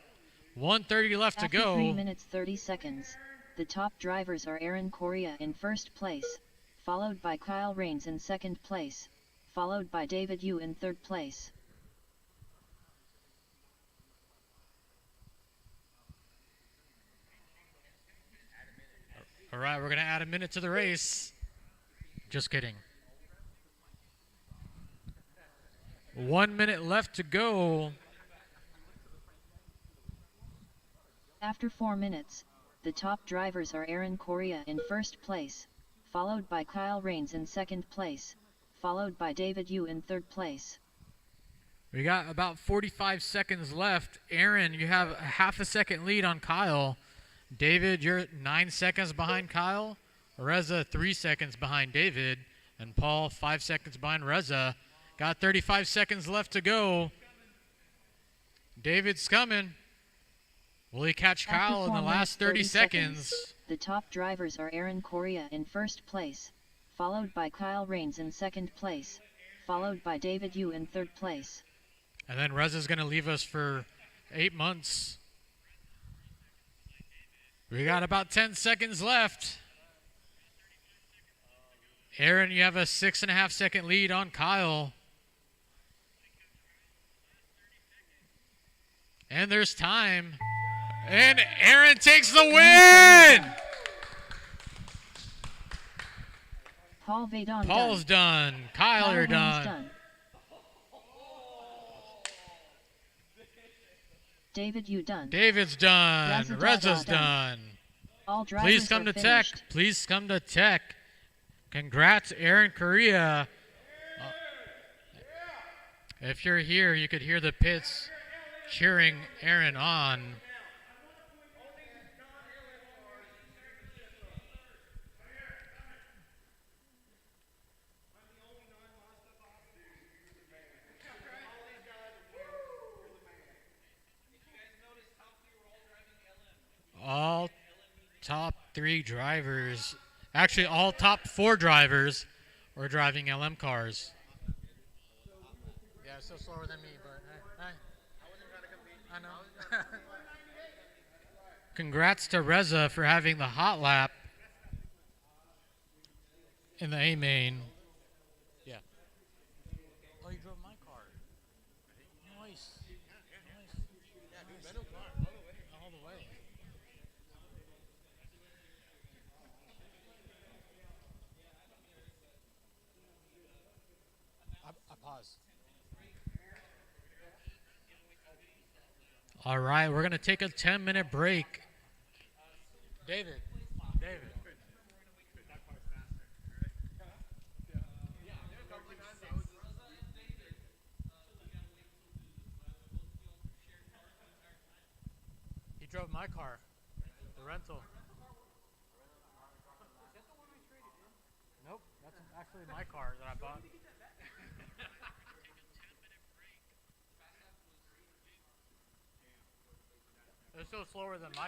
1:30 left to go. 3 minutes 30 seconds. The top drivers are Aaron Correa in first place, followed by Kyle Rains in second place, followed by David Yu in third place. All right, we're going to add a minute to the race. Just kidding. 1 minute left to go. After 4 minutes, the top drivers are Aaron Correa in first place, followed by Kyle Rains in second place, followed by David Yu in third place. We got about 45 seconds left. Aaron, you have a half a second lead on Kyle. David, you're 9 seconds behind Kyle. Reza, 3 seconds behind David. And Paul, 5 seconds behind Reza. Got 35 seconds left to go. David's coming. Will he catch Kyle in the last 30 seconds? The top drivers are Aaron Correa in first place, followed by Kyle Rains in second place, followed by David Yu in third place. And then Reza's going to leave us for 8 months. We got about 10 seconds left. Aaron, you have a 6.5 second lead on Kyle. And there's time. And Aaron takes the win! Paul Vaidon Paul's done. Kyle, you're done. David, you done. David's done. Reza's done. All drivers Please come to Tech. Please come to Tech. Congrats, Aaron Correa. If you're here, you could hear the pits cheering Aaron on. All top 3 drivers, actually all top 4 drivers were driving LM cars. Yeah, still slower than me, but hey. I wasn't trying to compete. I know. Congrats to Reza for having the hot lap in the A main. Yeah. Oh, you drove my car. Nice. Yeah, dude, rental car all the way. I pause. All right, we're going to take a 10-minute break. David. He drove my car, the rental. Nope, that's actually my car that I bought. It's still slower than my.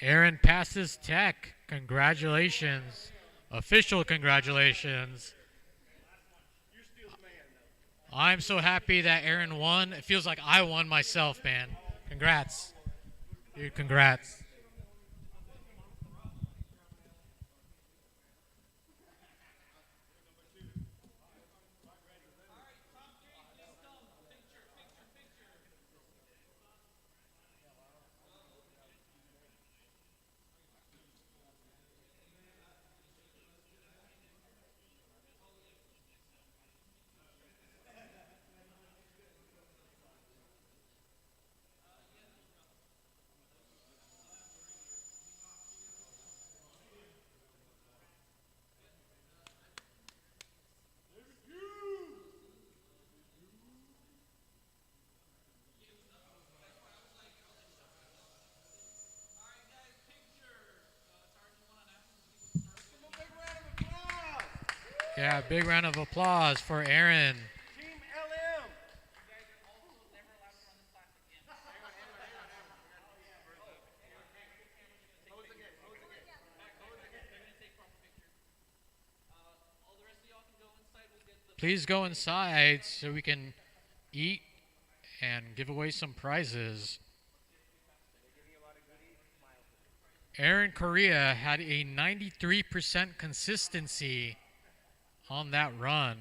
Aaron passes Tech. Congratulations. Official congratulations. I'm so happy that Aaron won. It feels like I won myself, man. Congrats. Dude, congrats. Yeah, big round of applause for Aaron. Team LM. Please go inside so we can eat and give away some prizes. Aaron Correa had a 93% consistency on that run.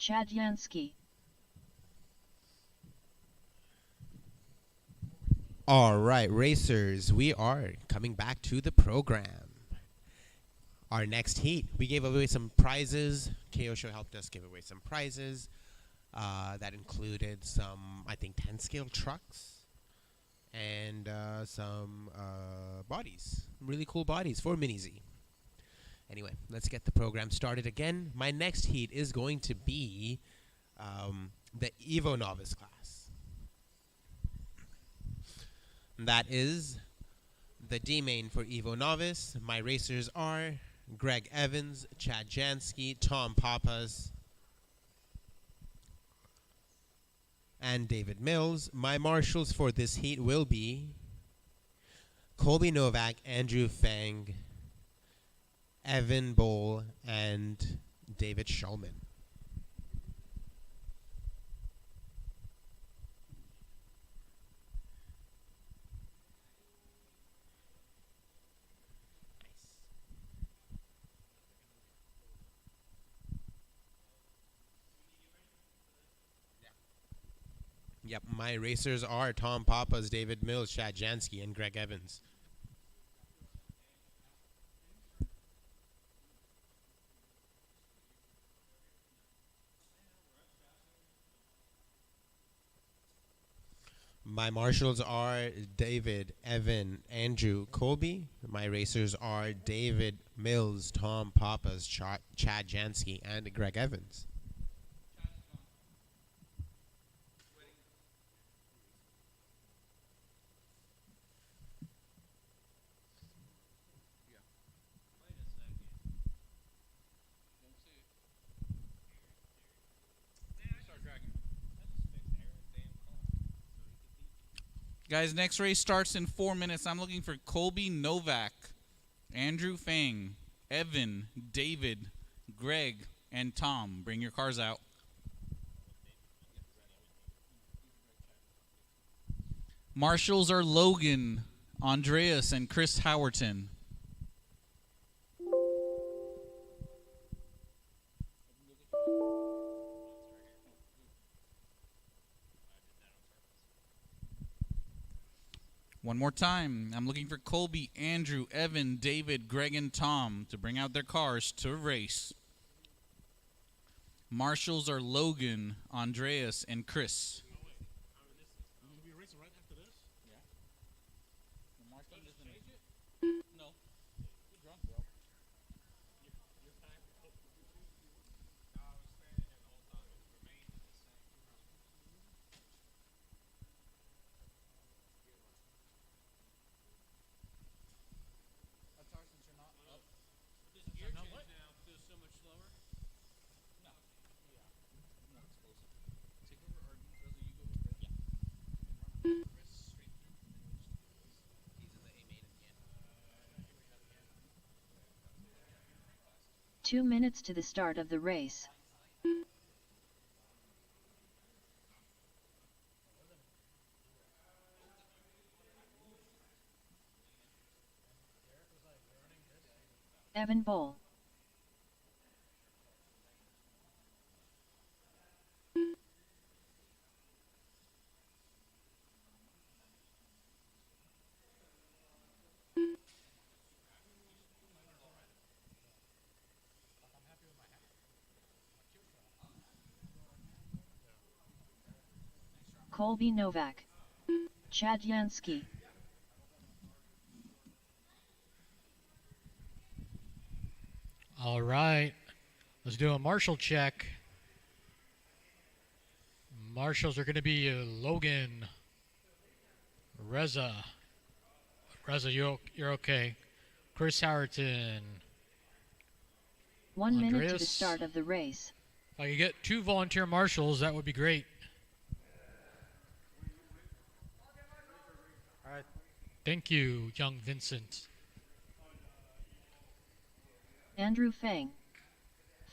Chad Yansky. All right, racers, we are coming back to the program. Our next heat, we gave away some prizes. KO Show helped us give away some prizes. That included some, I think, 10-scale trucks and some bodies. Really cool bodies for Mini Z. Anyway, let's get the program started again. My next heat is going to be the Evo Novice class. That is the D main for Evo Novice. My racers are Greg Evans, Chad Jansky, Tom Papas, and David Mills. My marshals for this heat will be Colby Novak, Andrew Fang, Evan Bowl, and David Shulman. Yep, my racers are Tom Papas, David Mills, Chad Jansky, and Greg Evans. My marshals are David, Evan, Andrew, Colby. My racers are David Mills, Tom Papas, Chad Jansky, and Greg Evans. Guys, next race starts in 4 minutes. I'm looking for Colby Novak, Andrew Fang, Evan, David, Greg, and Tom. Bring your cars out. Marshals are Logan, Andreas, and Chris Howerton. One more time. I'm looking for Colby, Andrew, Evan, David, Greg, and Tom to bring out their cars to race. Marshals are Logan, Andreas, and Chris. Two minutes to the start of the race. Evan Bowl. Colby Novak. Chad Yansky. All right, let's do a marshal check. Marshals are going to be Logan, Reza, you're okay. Chris Howerton. 1 minute to the Andreas. start of the race. If I could get 2 volunteer marshals, that would be great. All right. Thank you, young Vincent. Andrew Fang.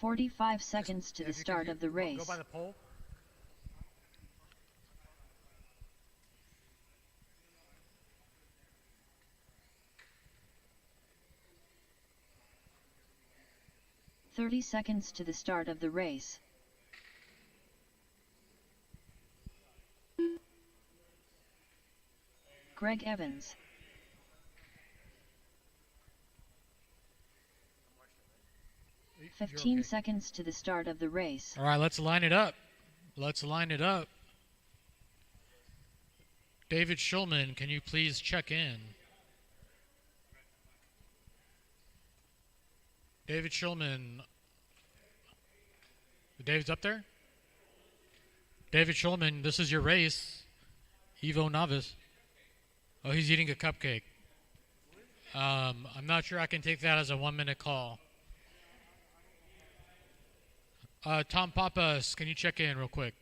45 seconds to the If you start could of the race. Go by the pole. "30 seconds to the start of the race. Greg Evans. You're 15 okay. seconds to the start of the race. All right, let's line it up. Let's line it up. David Schulman, can you please check in? David Schulman. David's up there? David Schulman, this is your race. Evo Novice. Oh, he's eating a cupcake. I'm not sure I can take that as a 1-minute call. Tom Papas, can you check in real quick?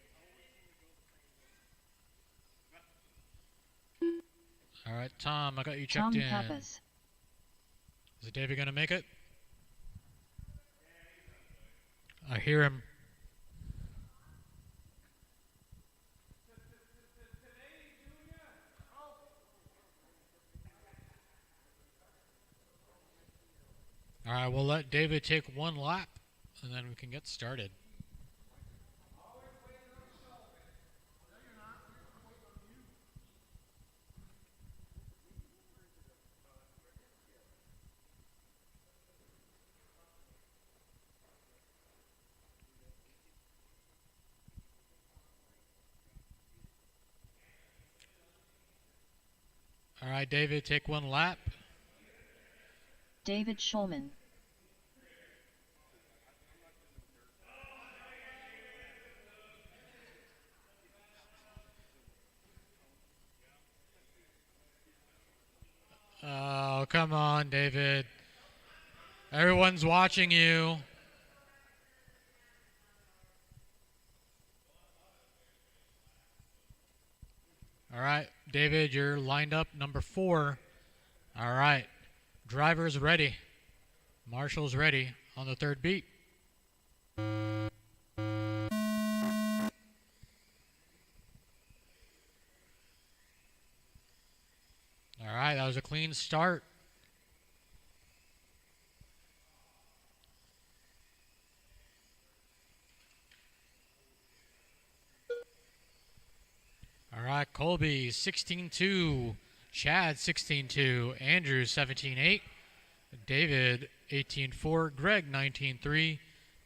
All right, Tom, I got you checked Tom in. Papas. Is David going to make it? I hear him. All right, we'll let David take one lap, and then we can get started. All right, David, take one lap. David Schulman. Oh, come on, David. Everyone's watching you. All right, David, you're lined up number 4. All right, driver's ready. Marshall's ready on the 3rd beat. All right, that was a clean start. All right, Colby 16-2, Chad 16-2, Andrew 17-8, David 18-4, Greg 19-3,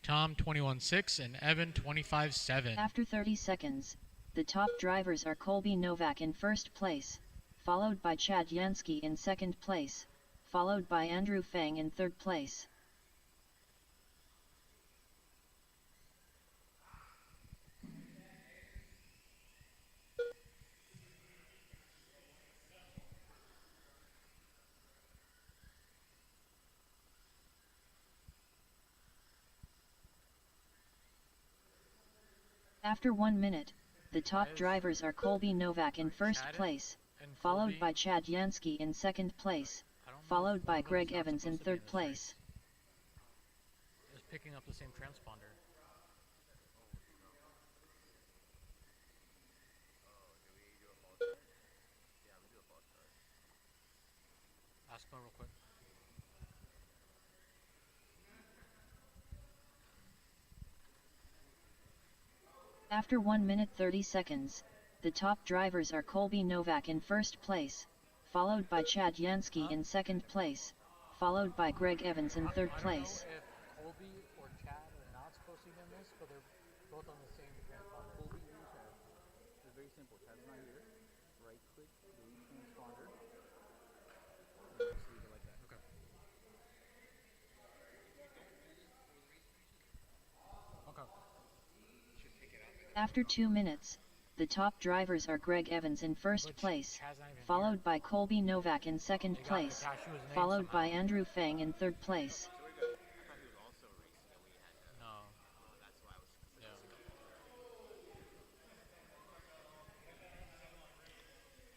Tom 21-6, and Evan 25-7. After 30 seconds, the top drivers are Colby Novak in first place, followed by Chad Yansky in second place, followed by Andrew Fang in third place. After 1 minute, the top drivers are Colby Novak in first place, followed by Chad Yansky in second place, followed by Greg Evans in third place. Just picking up the same transponder. Ask him real quick. After 1 minute 30 seconds, the top drivers are Colby Novak in first place, followed by Chad Yansky in second place, followed by Greg Evans in third place. I don't know if Colby or Chad are not supposed to be on this, but they're both on the same transponder. Colby and Chad. It's very simple. Chad's not here. Right click, delete transponder. And just leave it like that. Okay. Okay. After 2 minutes, the top drivers are Greg Evans in first But place, Chad's not even followed here. by Colby Novak in second They got place, Cashu's name followed by somehow. Andrew Fang in third place. No. Yeah.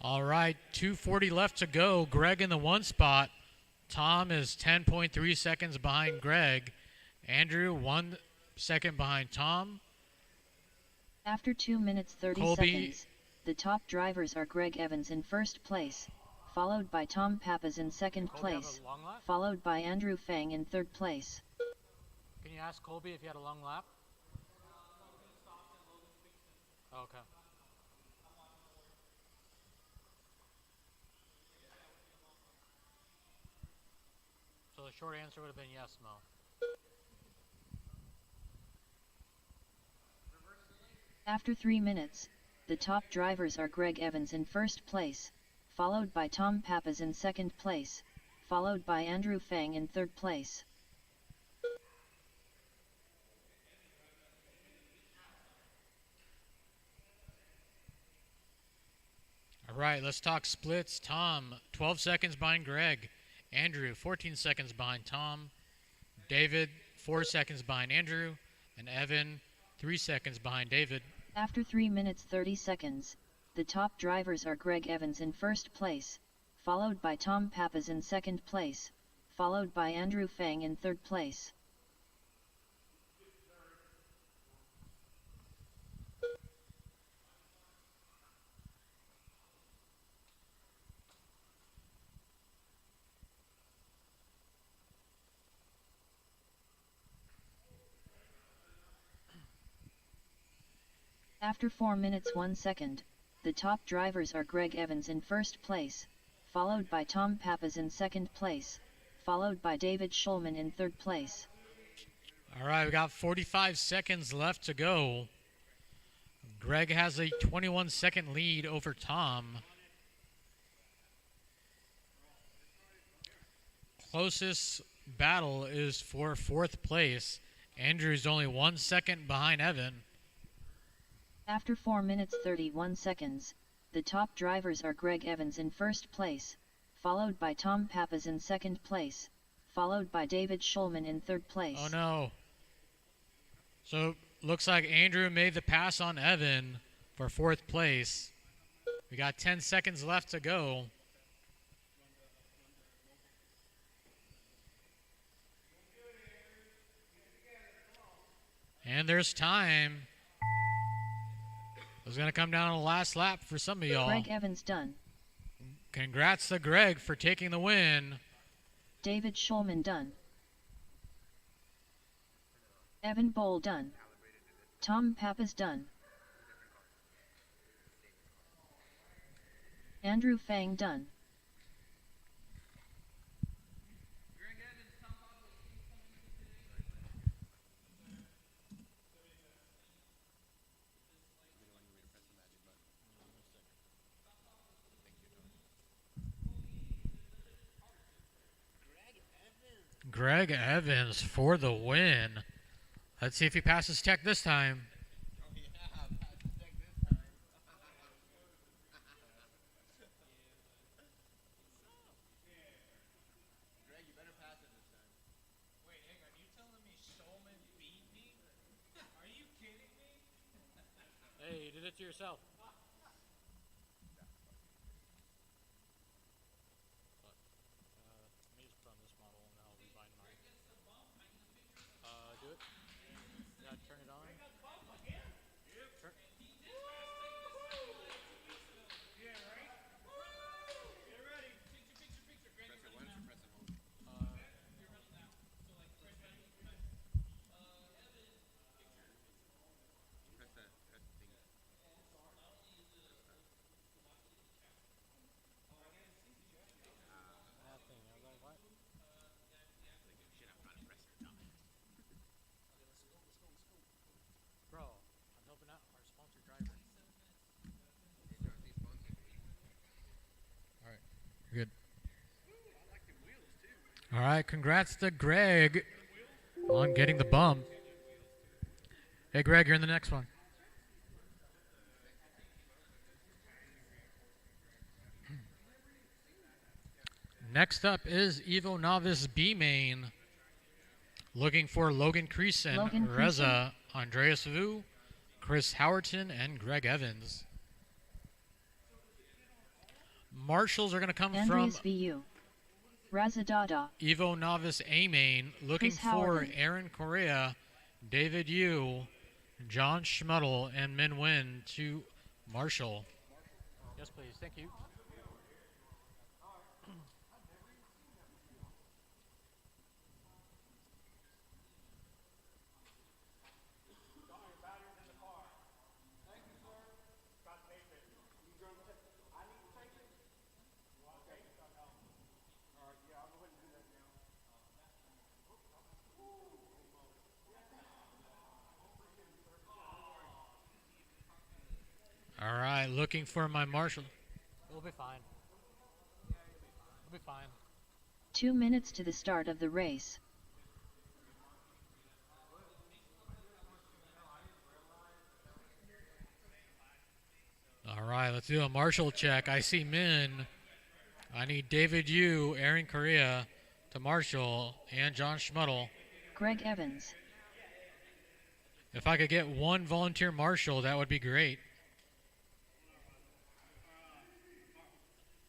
All right, 2:40 left to go. Greg in the 1 spot. Tom is 10.3 seconds behind Greg. Andrew 1 second behind Tom. After 2 minutes 30 Colby- seconds, the top drivers are Greg Evans in first place, followed by Tom Papas in second Colby have place, a long lap? followed by Andrew Fang in third place. Can you ask Colby if he had a long lap? Oh, okay. short answer would have been yes, Mo. After 3 minutes, the top drivers are Greg Evans in first place, followed by Tom Pappas in second place, followed by Andrew Fang in third place. All right, let's talk splits. Tom, 12 seconds behind Greg. Andrew, 14 seconds behind Tom. David, 4 seconds behind Andrew. And Evan, 3 seconds behind David. After 3 minutes 30 seconds, the top drivers are Greg Evans in first place, followed by Tom Pappas in second place, followed by Andrew Fang in third place. After 4 minutes 1 second, the top drivers are Greg Evans in first place, followed by Tom Pappas in second place, followed by David Schulman in third place. All right, we got 45 seconds left to go. Greg has a 21-second lead over Tom. Closest battle is for fourth place. Andrew's only 1 second behind Evan. After 4 minutes 31 seconds, the top drivers are Greg Evans in first place, followed by Tom Pappas in second place, followed by David Schulman in third place. Oh no. So looks like Andrew made the pass on Evan for fourth place. We got 10 seconds left to go. And there's time. It's going to come down to the last lap for some of y'all. Greg Evans done. Congrats to Greg for taking the win. David Schulman done. Evan Bowl done. Tom Pappas done. Andrew Fang done. Greg Evans for the win. Let's see if he passes tech this time. Greg, you better pass it this time. Wait, hang on. You telling me Shulman beat me? Are you kidding me? Hey, you did it to yourself. Let me just put on this model and I'll rebind mine. Do it. Yeah, turn it on. Bro, I'm helping out our sponsor driver. All right, you're good. All right, congrats to Greg on getting the bump. Hey, Greg, you're in the next one. Next up is Evo Novice B main. Looking for Logan Creason, Reza, Andreas Vu, Chris Howerton, and Greg Evans. Marshals are going to come Andreas from VU. Raza Dada. Evo Novice A main. Looking Chris for Howerton. Aaron Correa, David Yu, John Schmuddle, and Min Win to Marshall. Yes, please. Thank you. looking for my marshal. It'll be fine. It'll be fine. 2 minutes to the start of the race. All right, let's do a marshal check. I see Min. I need David Yu, Aaron Correa to marshal, and John Schmuddle. Greg Evans. If I could get one volunteer marshal, that would be great.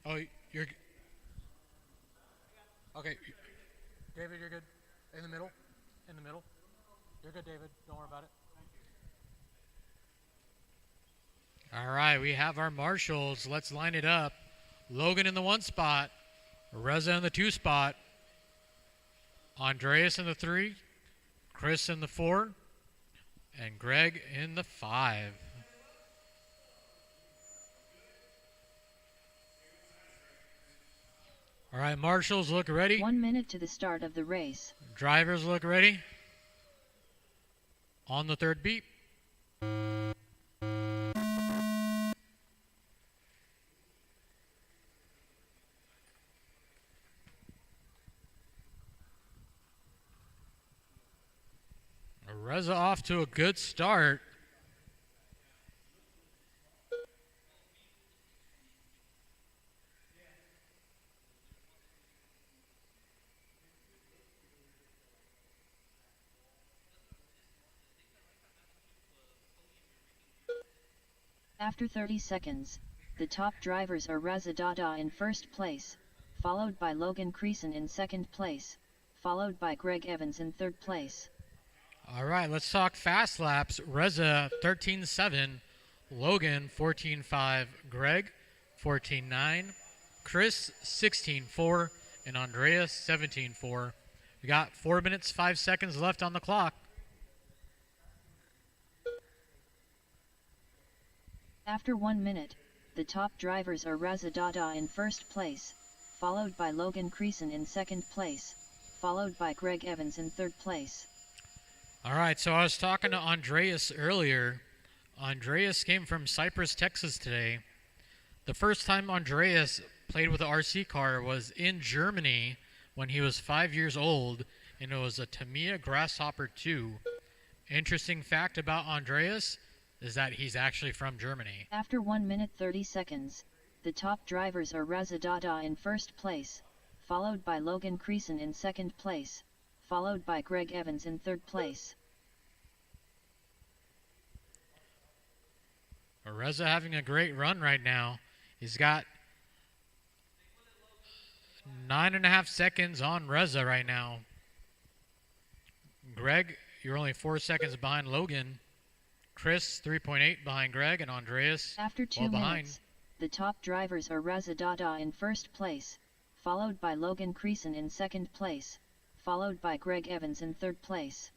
Oh, you're... Okay. David, you're good. In the middle. In the middle. You're good, David. Don't worry about it. All right, we have our marshals. Let's line it up. Logan in the 1 spot. Reza in the 2 spot. Andreas in the 3. Chris in the 4. And Greg in the 5. All right, marshals look ready. 1 minute to the start of the race. Drivers look ready. On the 3rd beep. Reza off to a good start. After 30 seconds, the top drivers are Reza Dada in first place, followed by Logan Creason in second place, followed by Greg Evans in third place. All right, let's talk fast laps. Reza 13.7, Logan 14.5, Greg 14.9, Chris 16.4, and Andreas 17.4. We got 4 minutes, 5 seconds left on the clock. After 1 minute, the top drivers are Reza Dada in first place, followed by Logan Creason in second place, followed by Greg Evans in third place. All right, so I was talking to Andreas earlier. Andreas came from Cypress, Texas today. The first time Andreas played with an RC car was in Germany when he was 5 years old, and it was a Tamiya Grasshopper 2. Interesting fact about Andreas is that he's actually from Germany. After 1 minute 30 seconds, the top drivers are Reza Dada in first place, followed by Logan Creason in second place, followed by Greg Evans in third place. Reza having a great run right now. He's got 9.5 seconds on Reza right now. Greg, you're only 4 seconds behind Logan. Chris, 3.8 behind Greg, and Andreas After 2 well behind. minutes, the top drivers are Reza Dada in first place, followed by Logan Creason in second place, followed by Greg Evans in third place.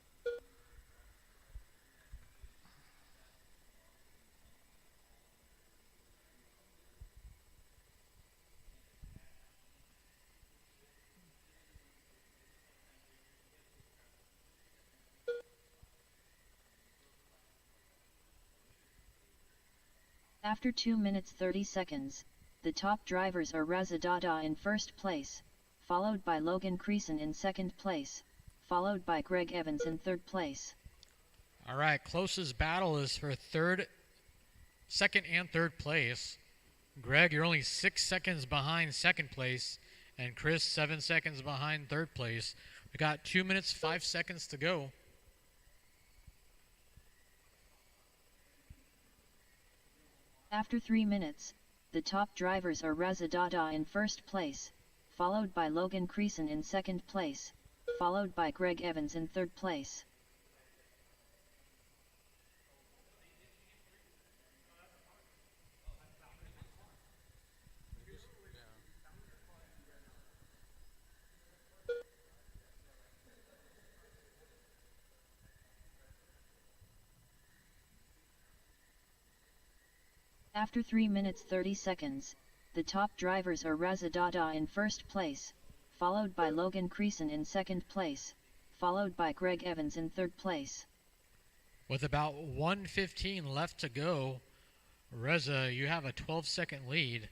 After 2 minutes 30 seconds, the top drivers are Reza Dada in first place, followed by Logan Creason in second place, followed by Greg Evans in third place. All right, closest battle is for second and third place. Greg, you're only 6 seconds behind second place, and Chris 7 seconds behind third place. We got 2 minutes, 5 seconds to go. After 3 minutes, the top drivers are Reza Dada in first place, followed by Logan Creason in second place, followed by Greg Evans in third place. After 3 minutes 30 seconds, the top drivers are Reza Dada in first place, followed by Logan Creason in second place, followed by Greg Evans in third place. With about 1:15 left to go, Reza, you have a 12-second lead.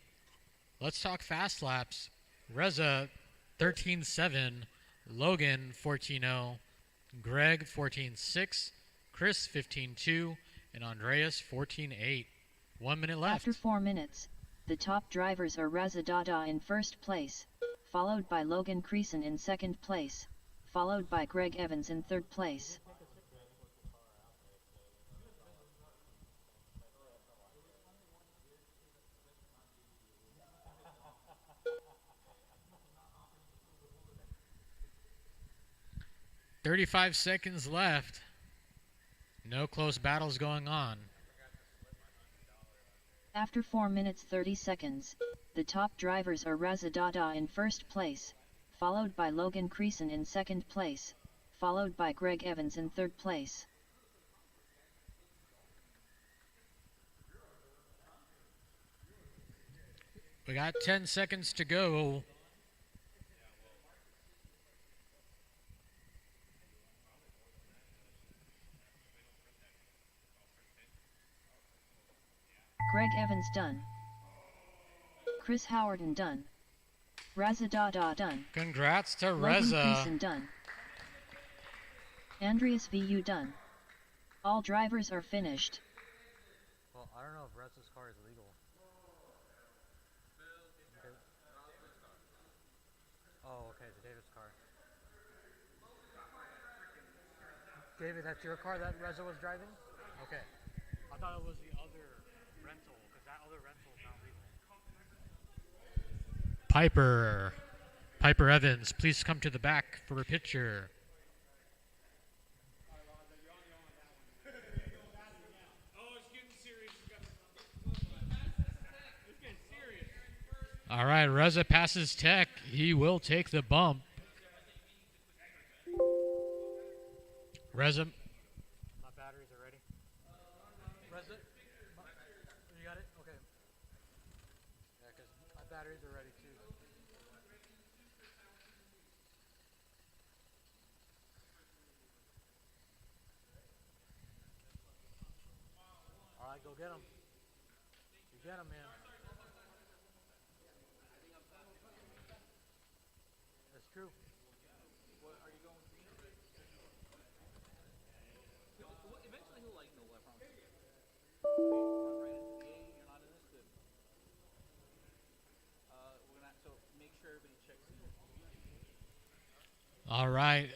Let's talk fast laps. Reza, 13.7. Logan, 14.0. Greg, 14.6. Chris, 15.2. And Andreas, 14.8. 1 minute left. After 4 minutes, the top drivers are Reza Dada in first place, followed by Logan Creason in second place, followed by Greg Evans in third place. "35 seconds left. No close battles going on. After 4 minutes 30 seconds, the top drivers are Reza Dada in first place, followed by Logan Creason in second place, followed by Greg Evans in third place. We got 10 seconds to go. Greg Evans done. Chris Howard done. Reza Dada done. Congrats to Logan Reza. Creason done. Andreas VU done. All drivers are finished. Well, I don't know if Reza's car is legal. Okay. Oh, okay, it's David's car. David, that's your car that Reza was driving? Okay. I thought it was the other rental, because that other rental is not legal. Piper Evans, please come to the back for a picture. All right, Reza passes tech. He will take the bump. Reza, My batteries are ready. Reza, you got it? Okay. Yeah, because my batteries are ready too. All right, go get them. You get them, man. That's true. What are you going to do? Eventually he'll like Nola, I promise you. Run right into the A, you're not in this good. We're gonna so make sure everybody checks in. all right.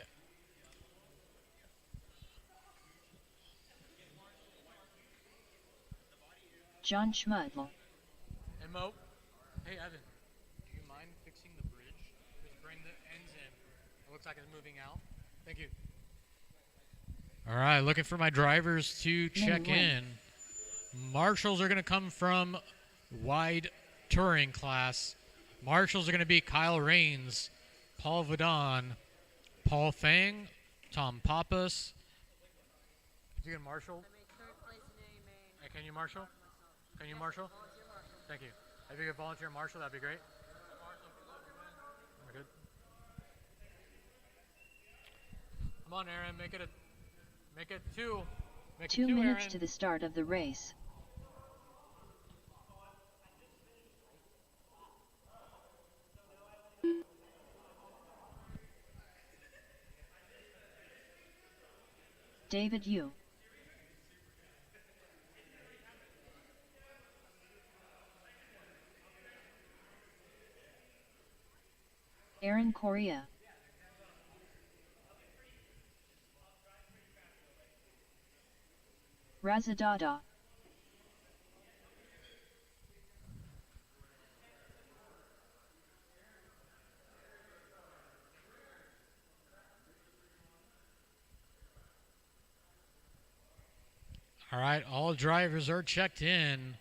John Schmudl. Hey, Mo. Hey, Evan. Do you mind fixing the bridge? Just bring the ends in. It looks like it's moving out. Thank you. All right, looking for my drivers to check in. Marshals are going to come from wide touring class. Marshals are going to be Kyle Rains, Paul Vidon, Paul Fang, Tom Pappas. Is he going to marshal? Hey, can you marshal? Can you marshal? Thank you. If you could volunteer marshal, that'd be great. We're good. Come on, Aaron, make it two. Make 2 it two, minutes Aaron. to the start of the race. David Yu. Aaron Correa. Raza Dada. All right, all drivers are checked in.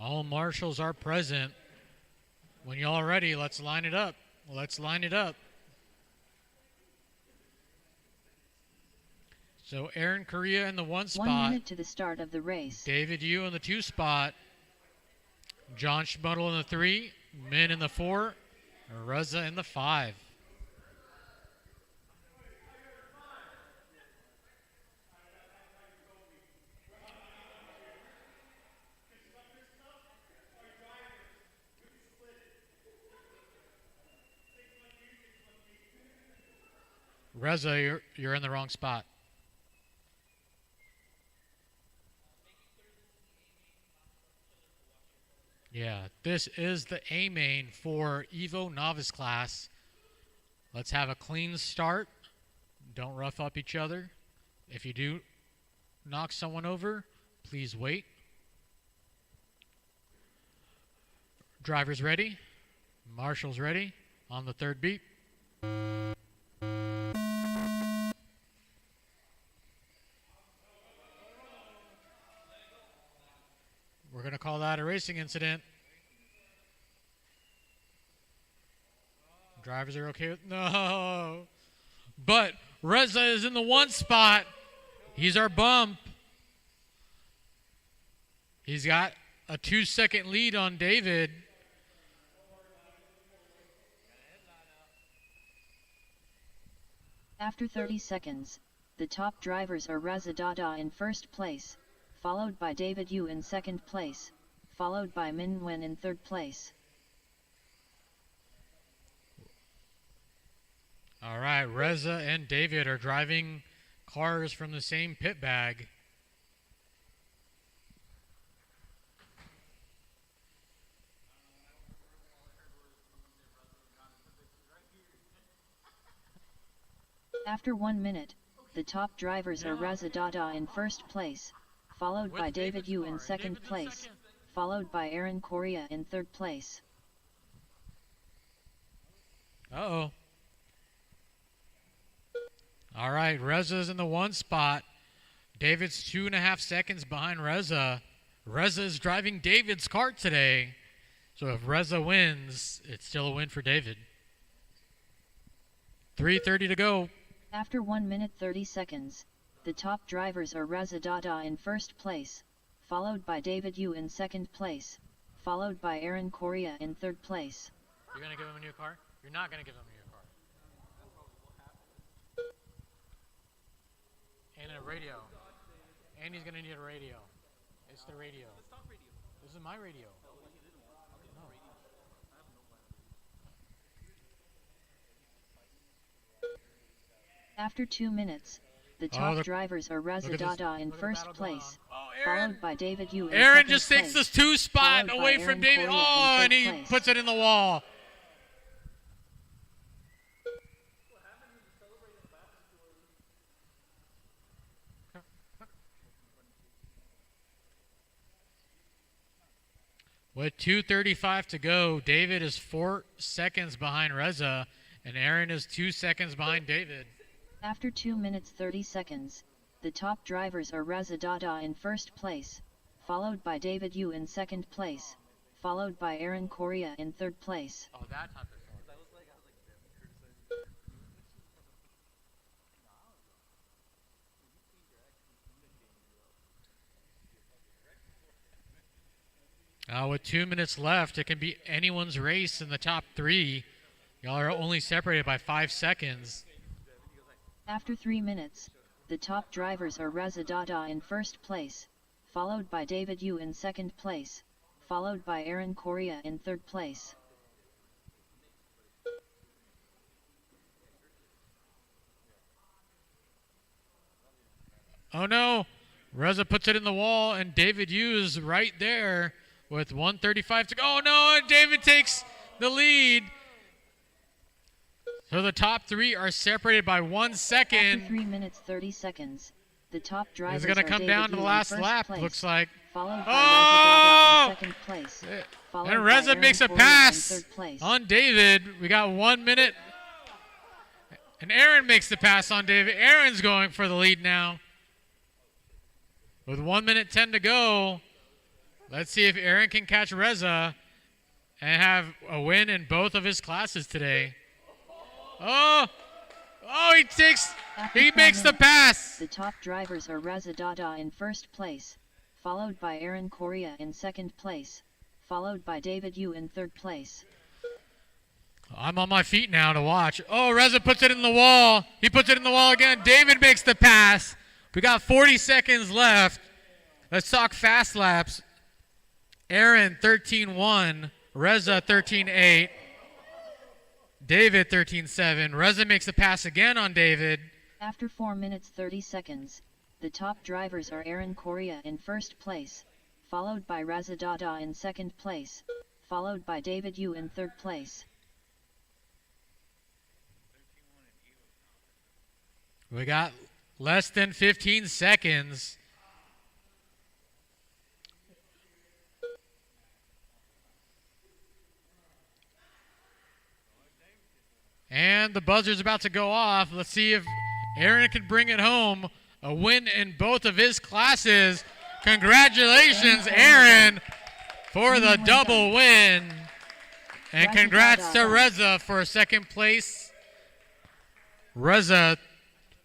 All marshals are present. When y'all are ready, let's line it up. Let's line it up. So Aaron Correa in the 1 spot. 1 minute to the start of the race. David Yu in the 2 spot. John Schmudl in the 3. Min in the 4. Reza in the 5. Reza, you're in the wrong spot. Yeah, this is the A main for Evo Novice class. Let's have a clean start. Don't rough up each other. If you do knock someone over, please wait. Drivers ready. Marshals ready. On the third beep. We're going to call that a racing incident. Drivers are okay with... No. But Reza is in the one spot. He's our bump. He's got a 2-second lead on David. After 30 seconds, the top drivers are Reza Dada in first place, followed by David Yu in second place, followed by Min Wen in third place. All right, Reza and David are driving cars from the same pit bag. After 1 minute, the top drivers are Reza Dada in first place, followed by David Yu in second place, followed by Aaron Correa in third place. Uh-oh. All right, Reza's in the one spot. David's 2.5 seconds behind Reza. Reza is driving David's kart today. So if Reza wins, it's still a win for David. 3:30 to go. After 1 minute 30 seconds, the top drivers are Reza Dada in first place, followed by David Yu in second place, followed by Aaron Correa in third place. You're going to give him a new car? You're not going to give him a new car. And a radio. And he's going to need a radio. It's the radio. This is my radio. No. After 2 minutes, the top drivers are Reza Dada in first place, followed by David Yu in Aaron second just takes place, this 2 spot followed away by from Aaron David. Correa in Oh, and third he place. puts it in the wall. With 2:35 to go, David is 4 seconds behind Reza, and Aaron is 2 seconds behind David. After 2 minutes 30 seconds, the top drivers are Reza Dada in first place, followed by David Yu in second place, followed by Aaron Correa in third place. Oh, that type of with 2 minutes left, it can be anyone's race in the top 3. Y'all are only separated by 5 seconds. After 3 minutes, the top drivers are Reza Dada in first place, followed by David Yu in second place, followed by Aaron Correa in third place. Oh no, Reza puts it in the wall, and David Yu is right there with 1:35 to go. Oh no, and David takes the lead. So the top 3 are separated by 1 second. After 3 minutes 30 seconds, the top drivers It's going to are come David down to Yu the in last first lap, place, looks like. followed by Oh! Reza Dada in second place, followed And by Reza Aaron makes a Correa in pass third place. on David. We got 1 minute. And Aaron makes the pass on David. Aaron's going for the lead now. With 1 minute 10 to go, let's see if Aaron can catch Reza and have a win in both of his classes today. Oh, After he 4 makes the minutes, pass. The top drivers are Reza Dada in first place, followed by Aaron Correa in second place, followed by David Yu in third place. I'm on my feet now to watch. Oh, Reza puts it in the wall. He puts it in the wall again. David makes the pass. We got 40 seconds left. Let's talk fast laps. Aaron 13-1, Reza 13-8. David 13-7. Reza makes a pass again on David. After 4 minutes 30 seconds, the top drivers are Aaron Correa in first place, followed by Raza Dada in second place, followed by David Yu in third place. We got less than 15 seconds. And the buzzer's about to go off. Let's see if Aaron can bring it home. A win in both of his classes. Congratulations, Aaron, for the double win. And congrats to Reza for second place. Reza,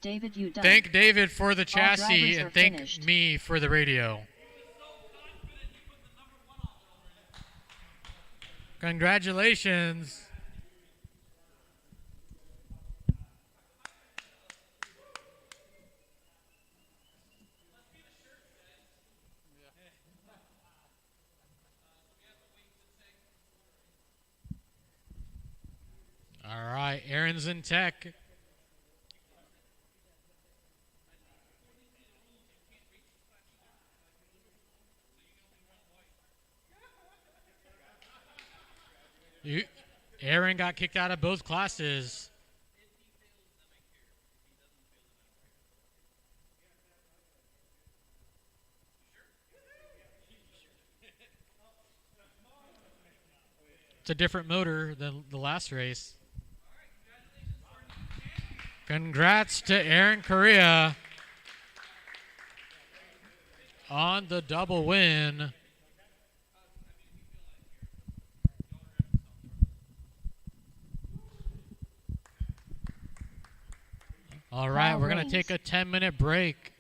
thank David for the chassis and thank me for the radio. Congratulations. All right, Aaron's in tech. Aaron got kicked out of both classes. It's a different motor than the last race. Congrats to Aaron Correa on the double win. All right, we're going to take a 10-minute break.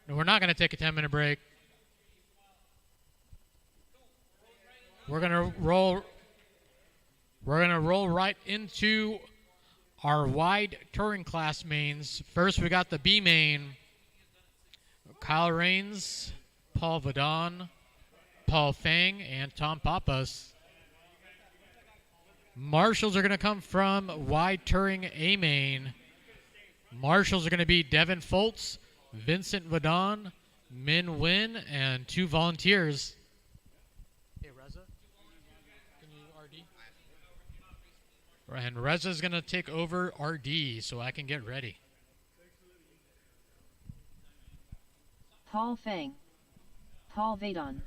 No, we're not going to take a 10-minute break. We're going to roll right into our wide touring class mains. First, we got the B main. Kyle Rains, Paul Vadon, Paul Fang, and Tom Pappas. Marshals are going to come from wide touring A main. Marshals are going to be Devin Foltz, Vincent Vadon, Min Win, and 2 volunteers. Hey, Reza, can you RD? And Reza's going to take over RD so I can get ready. Paul Fang, Paul Vadon.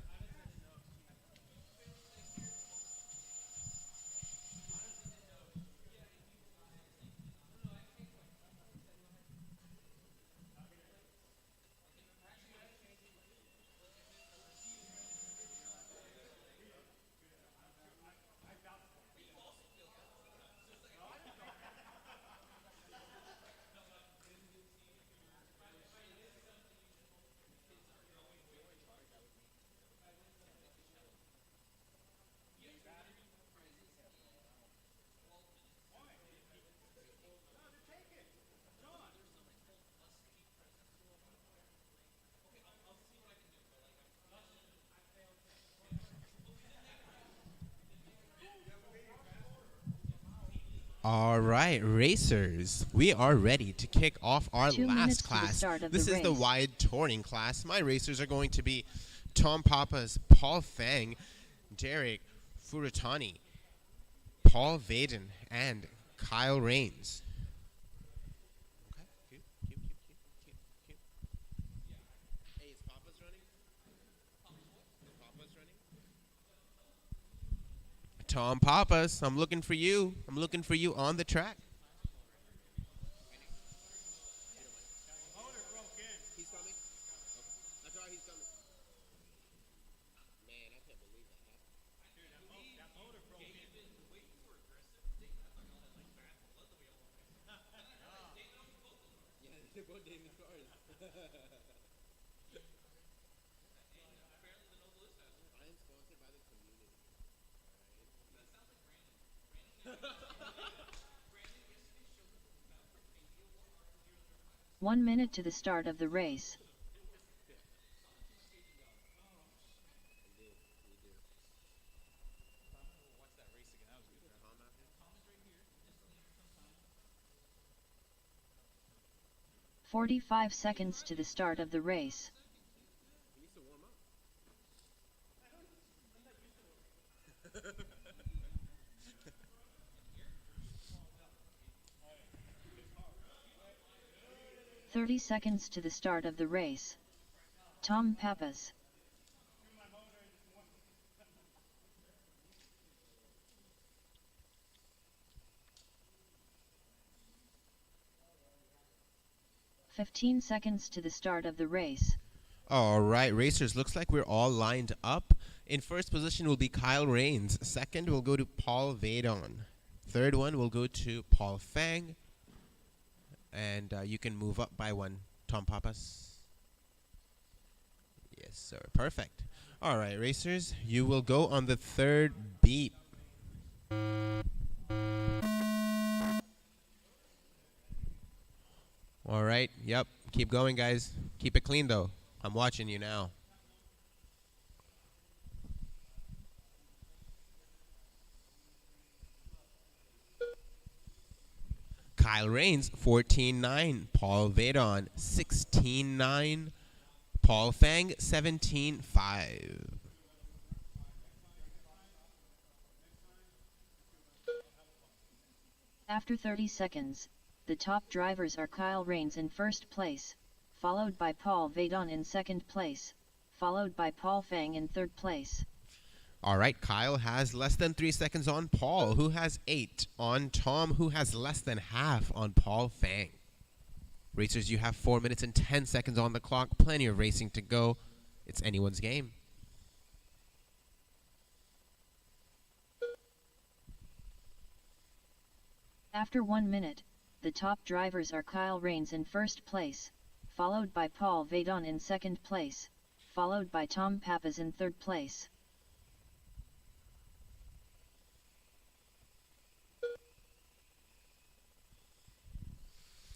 All right, racers, we are ready to kick off our 2 last minutes class. to the start of This the is the race. wide touring class. My racers are going to be Tom Pappas, Paul Fang, Derek Furatani, Paul Vaden, and Kyle Rains. Okay, cute. Hey, is Pappas running? Is Pappas running? Tom Pappas, I'm looking for you. I'm looking for you on the track. He's coming? Okay. I thought he's coming. Man, I can't believe that happened. That motor broke in. Yeah, they both David's cars. I am sponsored by the community. 1 minute to the start of the race. 45 seconds to the start of the race. "30 seconds to the start of the race. Tom Pappas. "15 seconds to the start of the race. All right, racers, looks like we're all lined up. In first position will be Kyle Rains. Second will go to Paul Vadon. Third one will go to Paul Fang. And you can move up by one, Tom Pappas. Yes, sir. Perfect. All right, racers, you will go on the third beep. All right. Yep. Keep going, guys. Keep it clean, though. I'm watching you now. Kyle Rains, 14-9. Paul Vadon, 16-9. Paul Fang, 17-5. After 30 seconds, the top drivers are Kyle Rains in first place, followed by Paul Vadon in second place, followed by Paul Fang in third place. All right, Kyle has less than 3 seconds on Paul, who has 8 on Tom, who has less than half on Paul Fang. Racers, you have 4 minutes and 10 seconds on the clock. Plenty of racing to go. It's anyone's game. After 1 minute, the top drivers are Kyle Rains in first place, followed by Paul Vadon in second place, followed by Tom Pappas in third place.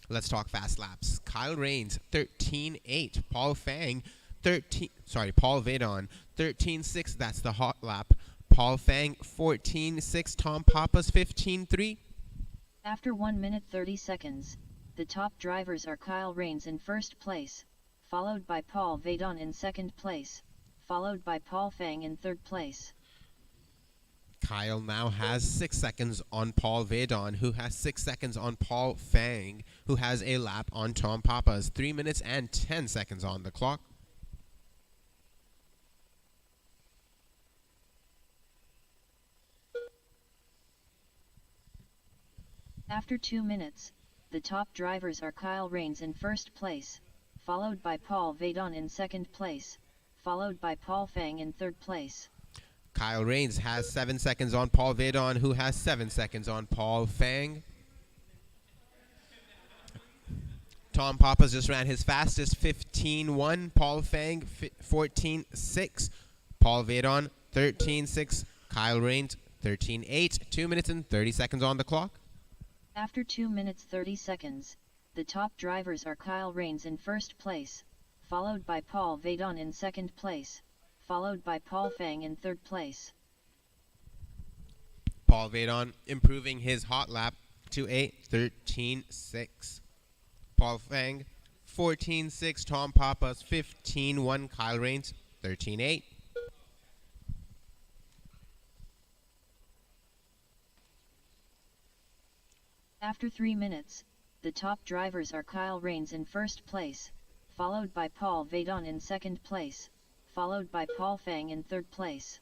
Let's talk fast laps. Kyle Rains, 13-8. Paul Fang, Paul Vadon, 13-6. That's the hot lap. Paul Fang, 14-6. Tom Pappas, 15-3. After 1 minute 30 seconds, the top drivers are Kyle Rains in first place, followed by Paul Vadon in second place, followed by Paul Fang in third place. Kyle now has 6 seconds on Paul Vadon, who has 6 seconds on Paul Fang, who has a lap on Tom Pappas. 3 minutes and 10 seconds on the clock. After 2 minutes, the top drivers are Kyle Rains in first place, followed by Paul Vadon in second place, followed by Paul Fang in third place. Kyle Rains has 7 seconds on Paul Vadon, who has 7 seconds on Paul Fang. Tom Pappas just ran his fastest, 15-1. Paul Fang, 14-6. Paul Vadon, 13-6. Kyle Rains, 13-8. 2 minutes and 30 seconds on the clock. After 2 minutes 30 seconds, the top drivers are Kyle Rains in first place, followed by Paul Vadon in second place, followed by Paul Fang in third place. Paul Vadon improving his hot lap to a 13-6. Paul Fang, 14-6. Tom Pappas, 15-1. Kyle Rains, 13-8. After 3 minutes, the top drivers are Kyle Rains in first place, followed by Paul Vadon in second place, followed by Paul Fang in third place.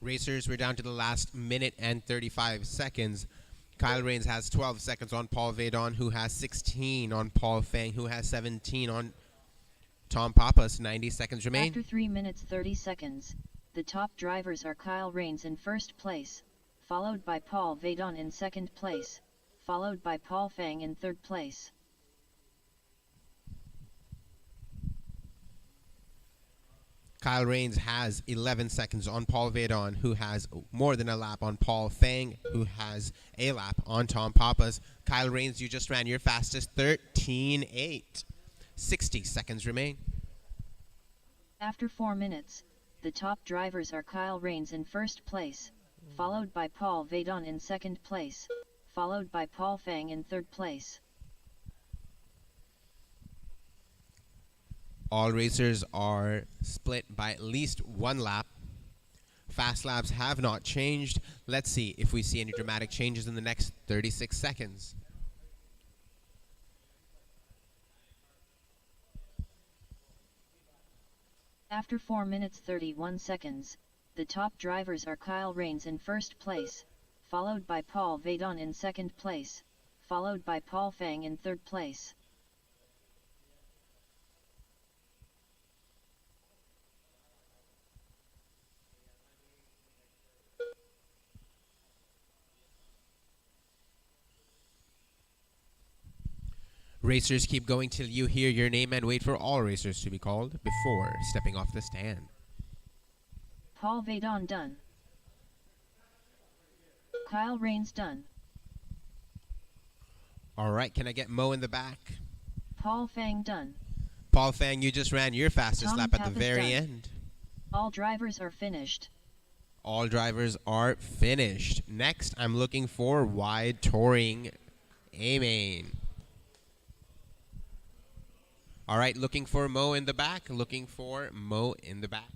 Racers, we're down to the last minute and 35 seconds. Kyle Rains has 12 seconds on Paul Vadon, who has 16 on Paul Fang, who has 17 on Tom Pappas. 90 seconds remain. After 3 minutes 30 seconds, the top drivers are Kyle Rains in first place, followed by Paul Vadon in second place, followed by Paul Fang in third place. Kyle Rains has 11 seconds on Paul Vadon, who has more than a lap on Paul Fang, who has a lap on Tom Pappas. Kyle Rains, you just ran your fastest, 13-8. 60 seconds remain. After 4 minutes, the top drivers are Kyle Rains in first place, followed by Paul Vaidon in second place, followed by Paul Fang in third place. All racers are split by at least 1 lap. Fast laps have not changed. Let's see if we see any dramatic changes in the next 36 seconds. After 4 minutes 31 seconds, the top drivers are Kyle Rains in first place, followed by Paul Vaidon in second place, followed by Paul Fang in third place. Racers, keep going till you hear your name and wait for all racers to be called before stepping off the stand. Paul Vaidon done. Kyle Rains done. All right, can I get Mo in the back? Paul Fang done. Paul Fang, you just ran your fastest Tom lap at the Pappas very done. end. All drivers are finished. All drivers are finished. Next, I'm looking for wide touring A-main. All right, looking for Mo in the back. Looking for Mo in the back.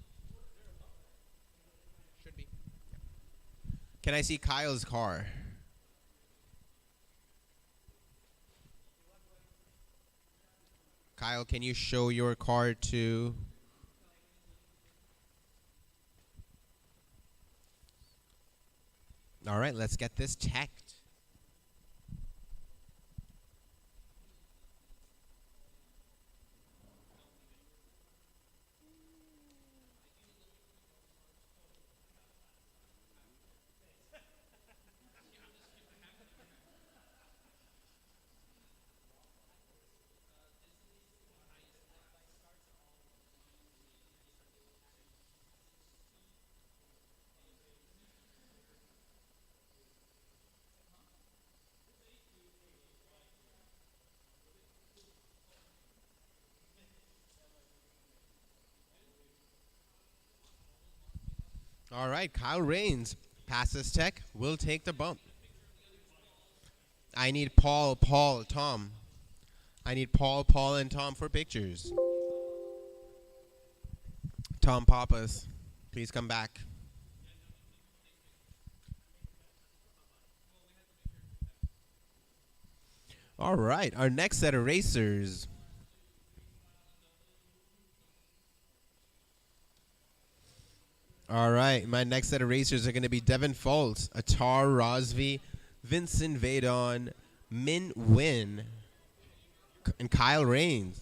Should be. Can I see Kyle's car? Kyle, can you show your car to... All right, let's get this checked. All right, Kyle Rains passes tech. Will take the bump. I need Paul, Tom. I need Paul, and Tom for pictures. Tom Pappas, please come back. All right, our next set of racers. All right, my next set of racers are going to be Devin Foltz, Atar Rosvi, Vincent Vaidon, Min Win, and Kyle Rains.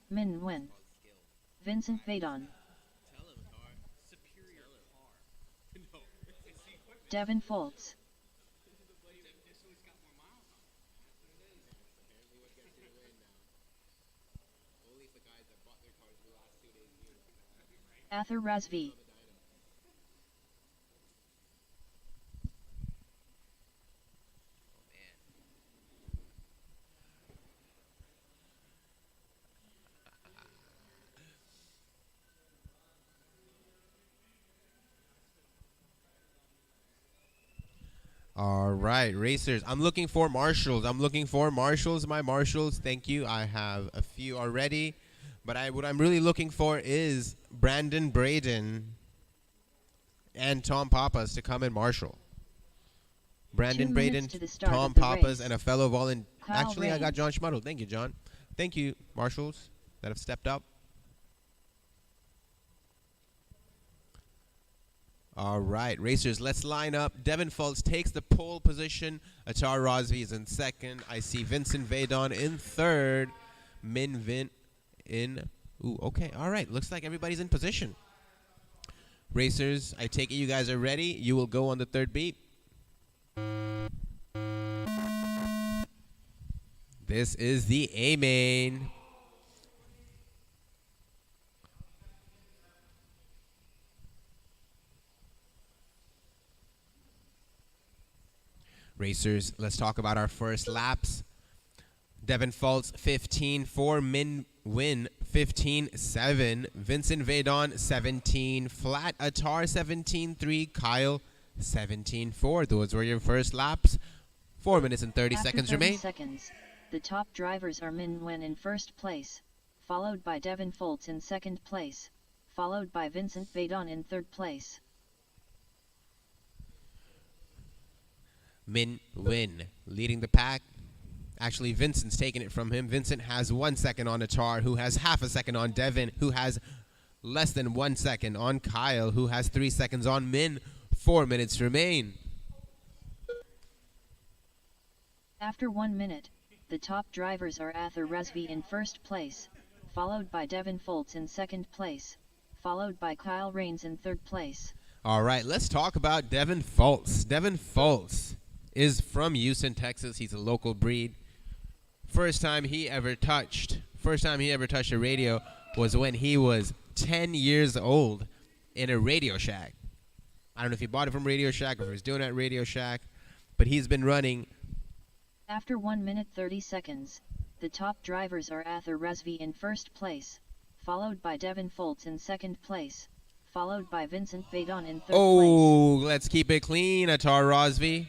Min Wen. Vincent Vaidon. Devin Foltz. Athar Razvi. All right, racers. I'm looking for marshals. My marshals. Thank you. I have a few already, but what I'm really looking for is Brandon Braden and Tom Pappas to come and marshal. Brandon 2 Braden, minutes to the start Tom of the Pappas, race. and a fellow volunteer. Kyle Actually, I got Rains. John Schmuddle. Thank you, John. Thank you, marshals that have stepped up. All right, racers, let's line up. Devin Foltz takes the pole position. Atar Rosvi is in second. I see Vincent Vaidon in third. Min Vin in... Ooh, okay, all right. Looks like everybody's in position. Racers, I take it you guys are ready. You will go on the third beat. This is the A-main. Racers, let's talk about our first laps. Devin Fultz 15-4, Min Win 15-7, Vincent Vedon 17 flat, Attar 17-3, Kyle 17-4. Those were your first laps. 4 minutes and 30 After seconds 30 remain. seconds, the top drivers are Min Wen in first place, followed by Devin Fultz in second place, followed by Vincent Vedon in third place. Min Win leading the pack. Actually, Vincent's taking it from him. Vincent has 1 second on Attar, who has half a second on Devin, who has less than 1 second on Kyle, who has 3 seconds on Min. 4 minutes remain. After 1 minute, the top drivers are Ather Resvi in first place, followed by Devin Fultz in second place, followed by Kyle Rains in third place. All right, let's talk about Devin Fultz. Devin Fultz is from Houston, Texas. He's a local breed. First time he ever touched a radio was when he was 10 years old in a Radio Shack. I don't know if he bought it from Radio Shack or if he was doing it at Radio Shack, but he's been running. After 1 minute 30 seconds, the top drivers are Ather Resvi in first place, followed by Devin Fultz in second place, followed by Vincent Vedon in third place. Oh, let's keep it clean, Attar Rosvi.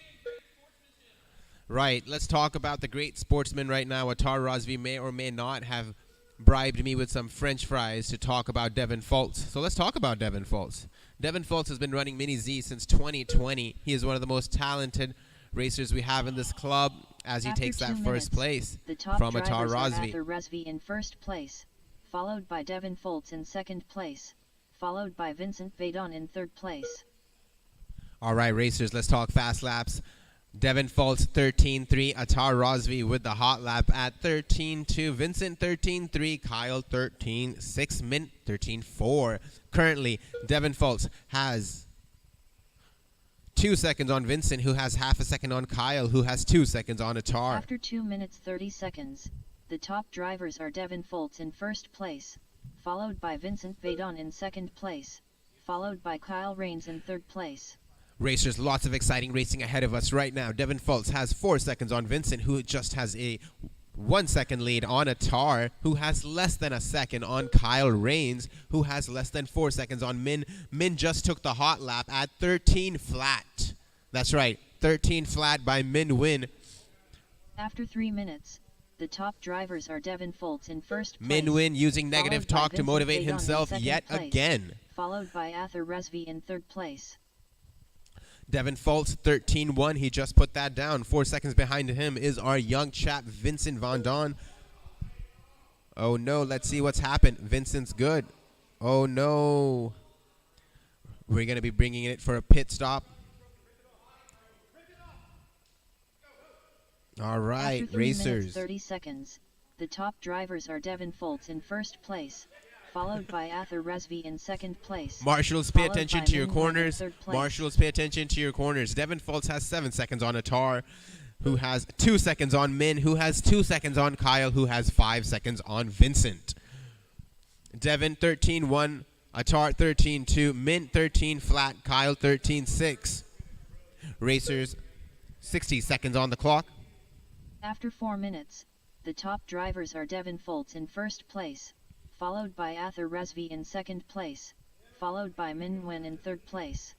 Right, let's talk about the great sportsman right now. Attar Rosvi may or may not have bribed me with some French fries to talk about Devin Fultz. So let's talk about Devin Fultz. Devin Fultz has been running Mini Z since 2020. He is one of the most talented racers we have in this club as he After takes that 2 first minutes, place the top from Attar drivers are Rosvi. Ather Resvi in first place, followed by Devin Fultz in second place, followed by Vincent Vedon in third place. All right, racers, let's talk fast laps. Devin Fultz 13-3, Attar Rosvi with the hot lap at 13-2, Vincent 13-3, Kyle 13-6, Mint 13-4. Currently, Devin Fultz has 2 seconds on Vincent, who has half a second on Kyle, who has 2 seconds on Attar. After 2 minutes 30 seconds, the top drivers are Devin Fultz in first place, followed by Vincent Vedon in second place, followed by Kyle Rains in third place. Racers, lots of exciting racing ahead of us right now. Devin Fultz has 4 seconds on Vincent, who just has a 1 second lead on Attar, who has less than a second on Kyle Rains, who has less than 4 seconds on Min. Min just took the hot lap at 13 flat. That's right, 13 flat by Min Win. After 3 minutes, the top drivers are Devin Fultz in first place, Min Win using negative followed by talk to Vincent motivate Vedon in himself second yet place, again. followed by Ather Resvi in third place. Devin Fultz 13-1. He just put that down. 4 seconds behind him is our young chap, Vincent Van Don. Oh, no. Let's see what's happened. Vincent's good. Oh, no. We're going to be bringing it for a pit stop. All right, After 3 minutes racers. 30 seconds, the top drivers are Devin Fultz in first place, followed by Ather Resvi in second place. Marshals, pay followed attention by to your Min Wen in corners. third place. Marshals, pay attention to your corners. Devin Fultz has 7 seconds on Attar, who has 2 seconds on Min, who has 2 seconds on Kyle, who has 5 seconds on Vincent. Devin 13-1, Attar 13-2, Min 13 flat, Kyle 13-6. Racers, 60 seconds on the clock. After 4 minutes, the top drivers are Devin Fultz in first place, followed by Ather Resvi in second place, followed by Min Wen in third place.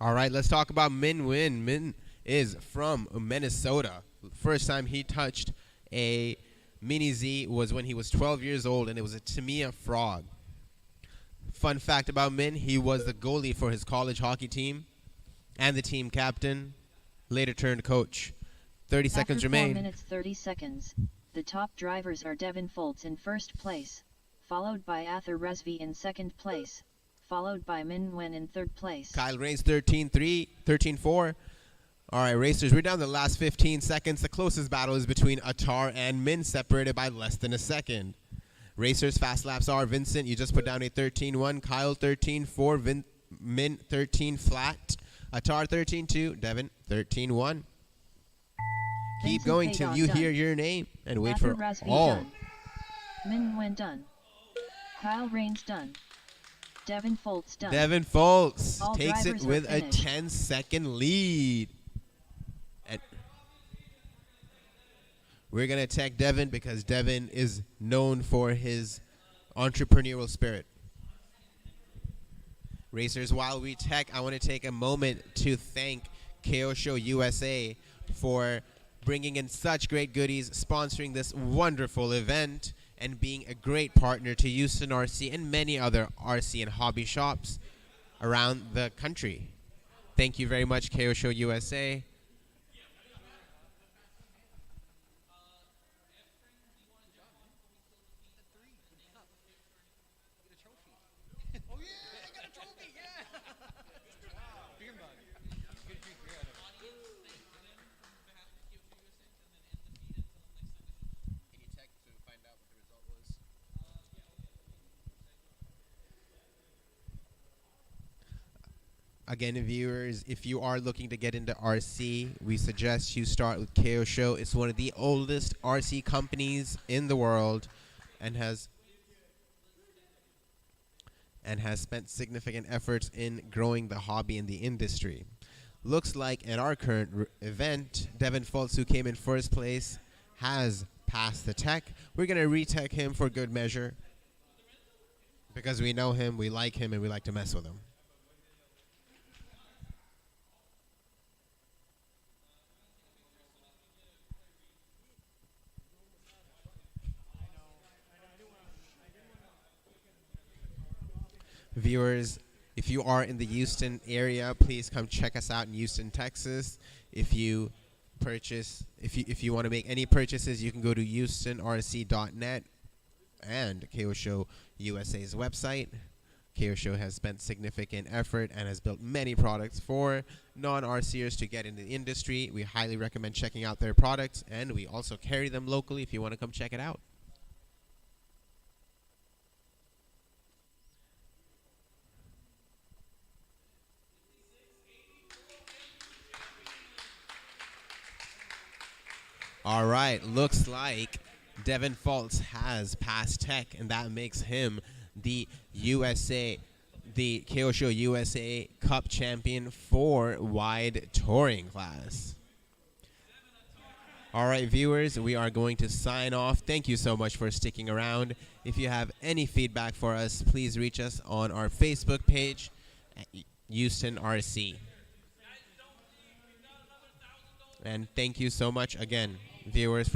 All right, let's talk about Min Win. Min is from Minnesota. First time he touched a Mini Z was when he was 12 years old, and it was a Tamiya Frog. Fun fact about Min, he was the goalie for his college hockey team and the team captain, later turned coach. 30 seconds After remain. 4 minutes 30 seconds, the top drivers are Devin Fultz in first place, followed by Ather Resvi in second place, followed by Min Wen in third place. Kyle Rains 13-3, 13-4. All right, racers, we're down to the last 15 seconds. The closest battle is between Attar and Min, separated by less than a second. Racers, fast laps are Vincent, you just put down a 13-1, Kyle 13-4, Min 13 flat, Attar 13-2, Devin 13-1. Keep Vincent going till Vedon you done. hear your name and wait Ather for Resvi all. done. Min Wen done. Kyle Rains done. Devin Fultz done. Devin Fultz All takes it drivers are with a finished. 10-second lead. We're going to tech Devin because Devin is known for his entrepreneurial spirit. Racers, while we tech, I want to take a moment to thank KO Show USA for bringing in such great goodies, sponsoring this wonderful event, and being a great partner to Houston RC and many other RC and hobby shops around the country. Thank you very much, KO Show USA. Again, viewers, if you are looking to get into RC, we suggest you start with KO Show. It's one of the oldest RC companies in the world and has spent significant efforts in growing the hobby and the industry. Looks like at our current event, Devin Fultz, who came in first place, has passed the tech. We're going to retech him for good measure because we know him, we like him, and we like to mess with him. Viewers, if you are in the Houston area, please come check us out in Houston, Texas. If you want to make any purchases, you can go to houstonrc.net and KO Show USA's website. KO Show has spent significant effort and has built many products for non-RCers to get into the industry. We highly recommend checking out their products, and we also carry them locally if you want to come check it out. All right, looks like Devin Fultz has passed tech, and that makes him the KO Show USA Cup champion for wide touring class. All right, viewers, we are going to sign off. Thank you so much for sticking around. If you have any feedback for us, please reach us on our Facebook page at Houston RC. And thank you so much again, viewers, for